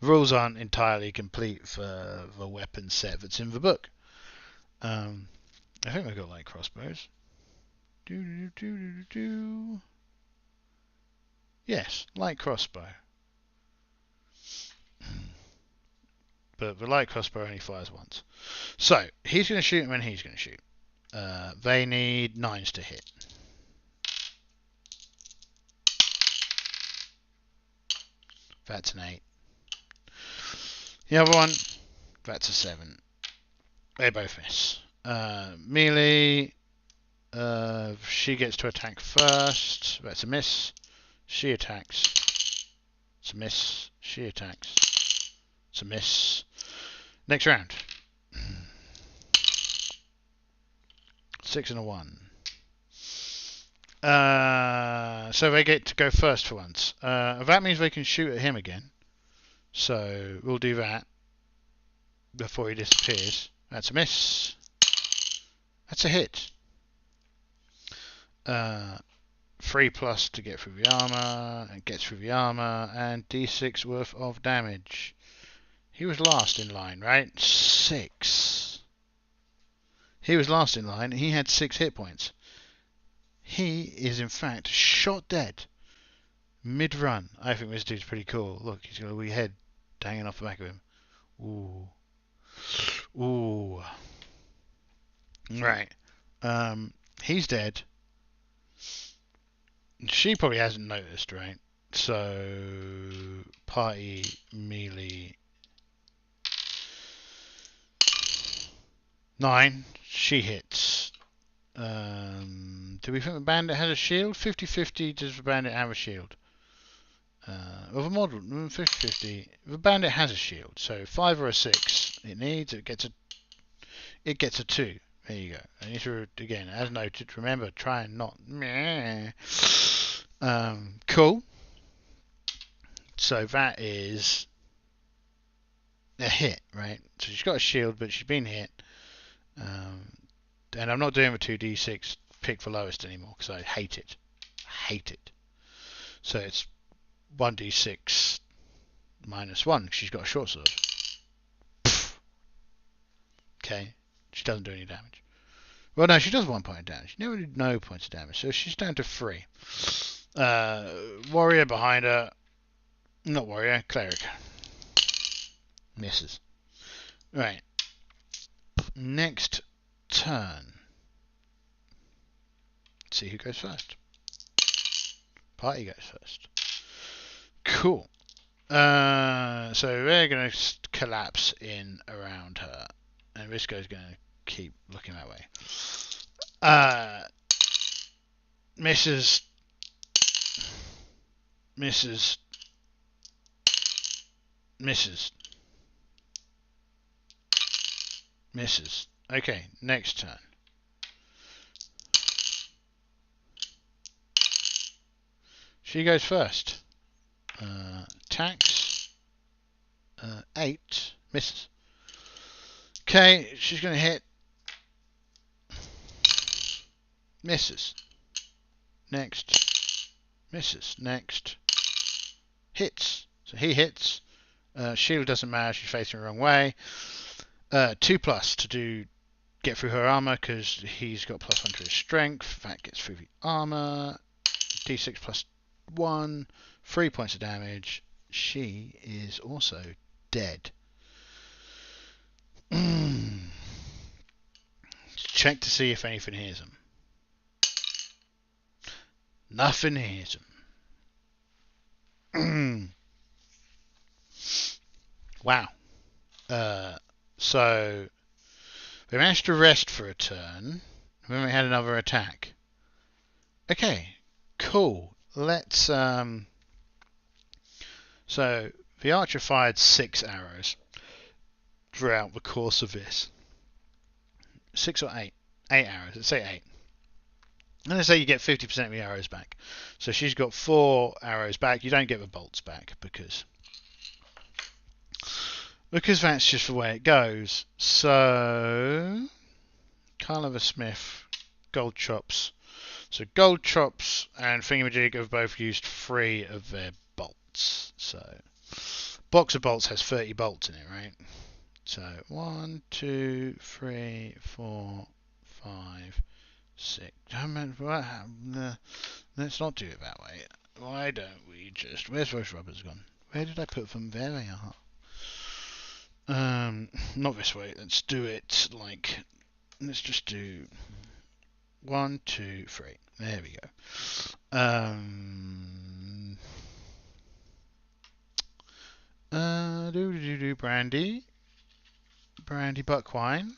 rules aren't entirely complete for the weapon set that's in the book. I think they've got light crossbows. Yes, light crossbow. But the light crossbow only fires once. So, he's going to shoot and he's going to shoot. They need 9s to hit. That's an 8. The other one, that's a 7. They both miss. Melee, she gets to attack first. That's a miss. She attacks. It's a miss. She attacks. It's a miss. Next round. 6 and a 1. So they get to go first for once. That means they can shoot at him again. So we'll do that before he disappears. That's a miss. That's a hit. 3+ to get through the armor, and gets through the armor, and d6 worth of damage. He was last in line, right? 6. He was last in line. He had 6 hit points. He is in fact shot dead mid-run. I think this dude's pretty cool. Look, he's got a wee head hanging off the back of him. Ooh. Ooh. Right. He's dead. She probably hasn't noticed, right? So, party melee 9. She hits. Do we think the bandit has a shield? 50-50. Does the bandit have a shield? Of a model 50-50. The bandit has a shield. So 5 or a 6. It needs. It gets a 2. There you go. And these are, again, as noted, remember, try and not... cool. So that is a hit, right? So she's got a shield, but she's been hit. And I'm not doing the 2d6 pick for lowest anymore, because I hate it. Hate it. So it's 1d6 minus 1, because she's got a short sword. Okay. She doesn't do any damage. Well, no, she does 1 point of damage. She never did no points of damage, so she's down to 3. Warrior behind her. Not warrior, cleric. Misses. Right. Next turn. Let's see who goes first. Party goes first. Cool. So they're going to collapse in around her. And this guy's going to keep looking that way. Misses. Misses. Misses. Misses. Okay, next turn. She goes first. Attacks. 8. Misses. Okay, she's going to hit. Misses. Next. Misses. Next. Hits. So he hits. Shield doesn't matter. She's facing the wrong way. 2+ to get through her armor because he's got +1 to his strength. That gets through the armor. D6 +1. 3 points of damage. She is also dead. Check to see if anything hears him. Nothing hears him. Wow. So we managed to rest for a turn. Then we had another attack. Okay, cool. Let's so the archer fired 6 arrows throughout the course of this. 6 or 8? 8 arrows. Let's say 8. And let's say you get 50% of the arrows back. So she's got 4 arrows back. You don't get the bolts back because that's just the way it goes. So Carl of a Smith, Gold Chops. So Gold Chops and Thingamajig have both used 3 of their bolts. So box of bolts has 30 bolts in it, right? So 1, 2, 3, 4, 5, 6. Let's not do it that way. Why don't we just... Where's those rubbers gone? Where did I put them? There they are. Not this way. Let's do it like... Let's just do 1, 2, 3. There we go. Brandy Buckwine.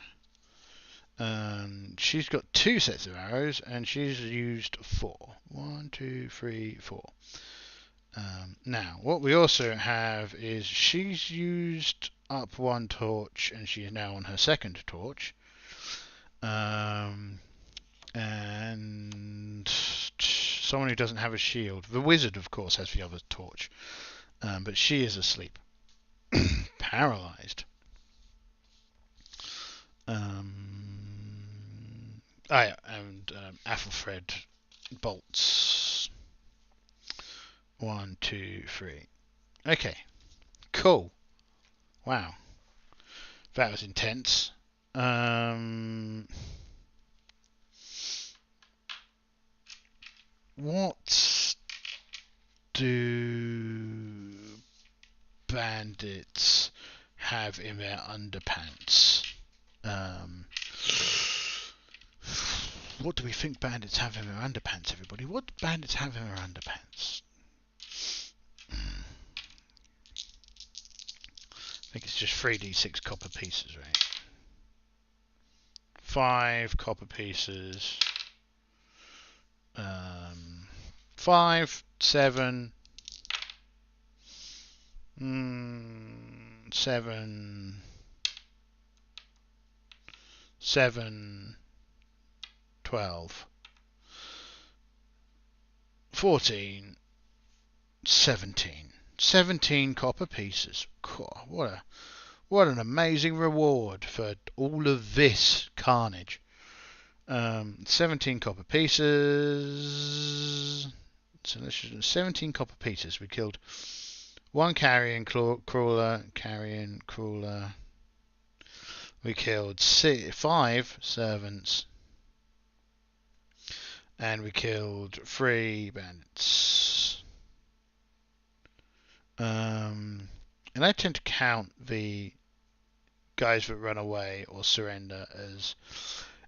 She's got 2 sets of arrows and she's used 4. 1, 2, 3, 4. Now, what we also have is she's used up one torch and she is now on her second torch. And someone who doesn't have a shield. The wizard, of course, has the other torch. But she is asleep. Paralyzed. Yeah, and Athelfred bolts. 1, 2, 3. Okay, cool. Wow, that was intense. What do bandits have in their underpants? What do we think bandits have in their underpants, everybody? What do bandits have in their underpants? I think it's just 3d6 copper pieces, right? 5 copper pieces. 5, 7, 7, 7, 12, 14, 17. 17 copper pieces. What an amazing reward for all of this carnage. 17 copper pieces. So let's just 17 copper pieces. We killed one carrion crawler. We killed 5 servants. And we killed 3 bandits. And I tend to count the guys that run away or surrender as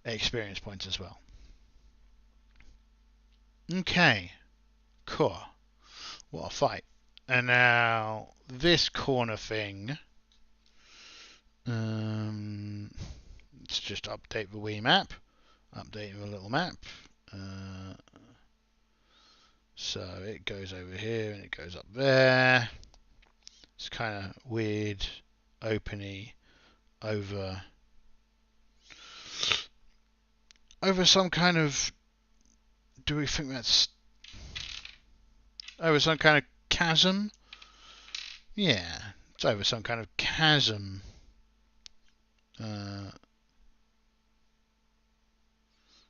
experience points as well. Okay, cool. What a fight. And now this corner thing. Let's just update the wee map. Updating the little map. So it goes over here and it goes up there. It's kind of weird, openy over some kind of. Do we think that's over some kind of chasm? Yeah, it's over some kind of chasm.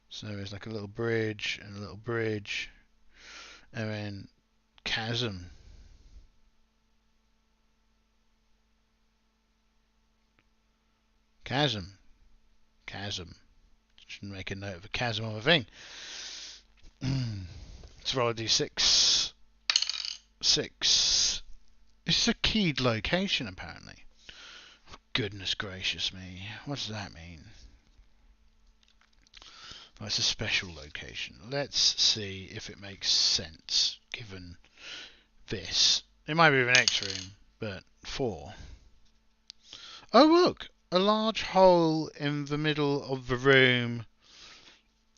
So there's like a little bridge and a little bridge, and then chasm. Chasm. Should make a note of a chasm on a thing. Let's roll a d6. 6. This is a keyed location, apparently. Goodness gracious me. What does that mean? Oh, it's a special location. Let's see if it makes sense, given this. It might be the next room, but 4. Oh, look! A large hole in the middle of the room.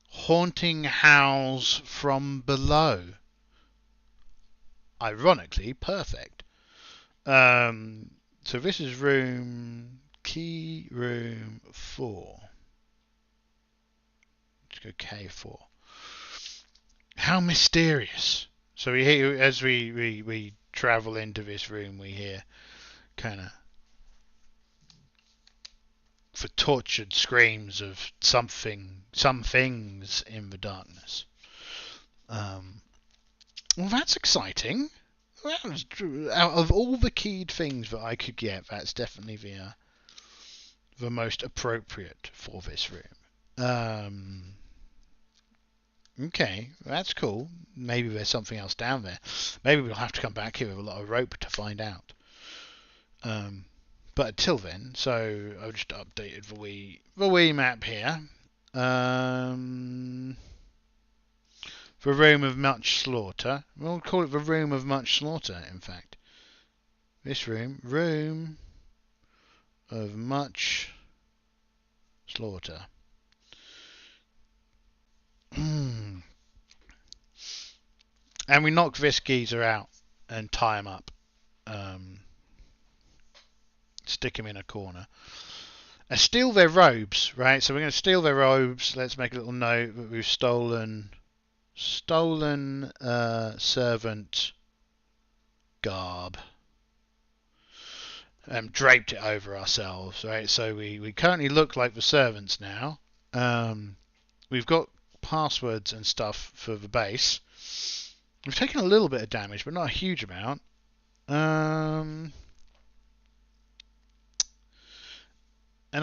Haunting howls from below. Ironically, perfect. So this is key room 4. Let's go K4. How mysterious. So we hear, as we travel into this room, we hear kind of for tortured screams of some things in the darkness. Well, that's exciting. Out of all the keyed things that I could get, that's definitely the most appropriate for this room. Okay, that's cool. Maybe there's something else down there. Maybe we'll have to come back here with a lot of rope to find out. But until then, so I've just updated the wee map here. The room of much slaughter. We'll call it the room of much slaughter, in fact. This room of much slaughter. And we knock this geezer out. and tie them up. Stick them in a corner. And steal their robes, right? So we're going to steal their robes. Let's make a little note that we've stolen servant garb. Draped it over ourselves, right? So we currently look like the servants now. We've got passwords and stuff for the base. We've taken a little bit of damage, but not a huge amount. And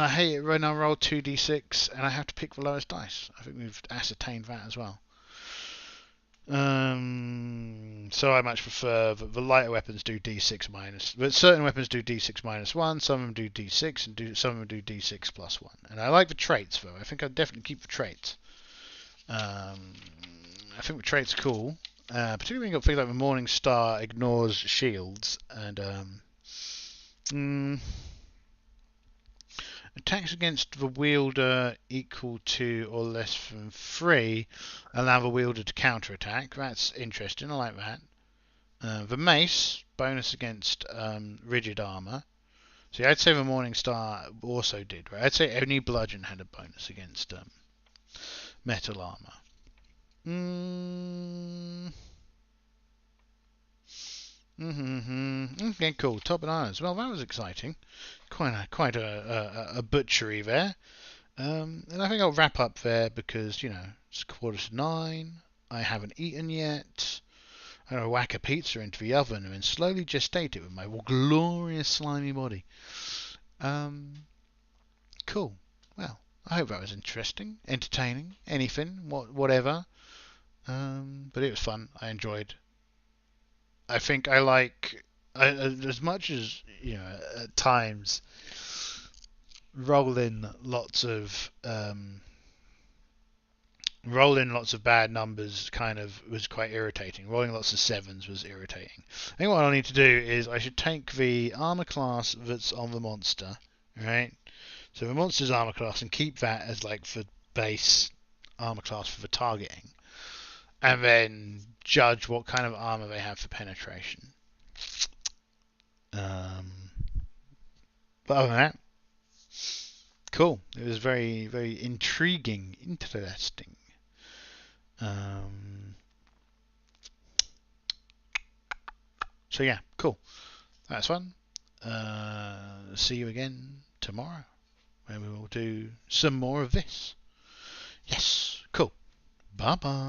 I hate it when I roll 2d6 and I have to pick the lowest dice. I think we've ascertained that as well. So I much prefer the lighter weapons do d6 minus, but certain weapons do d6 minus 1, some of them do d6, and some of them do d6 plus 1. And I like the traits though. I think I'd definitely keep the traits. I think the traits are cool, particularly when you got things like the Morning Star ignores shields and attacks against the wielder equal to or less than 3 allow the wielder to counterattack. That's interesting. I like that. The mace, bonus against rigid armor. See, I'd say the Morning Star also did, right? I'd say only bludgeon had a bonus against metal armor. Okay, cool. Top and irons. Well, that was exciting. Quite a butchery there. And I think I'll wrap up there because, you know, it's 8:45. I haven't eaten yet. I'm going to whack a pizza into the oven and then slowly gestate it with my glorious slimy body. Cool. Well, I hope that was interesting, entertaining, anything, whatever. But it was fun. I enjoyed. I think I like, as much as, you know, at times roll in lots of bad numbers kind of was quite irritating. Rolling lots of 7s was irritating. I think what I need to do is I should take the armor class that's on the monster, right? So the monster's armor class and keep that as like the base armor class for the targeting. And then judge what kind of armor they have for penetration. But other than that, cool. It was very, very intriguing, interesting. So yeah, cool. That's fun. See you again tomorrow, where we will do some more of this. Yes, cool. Bye bye.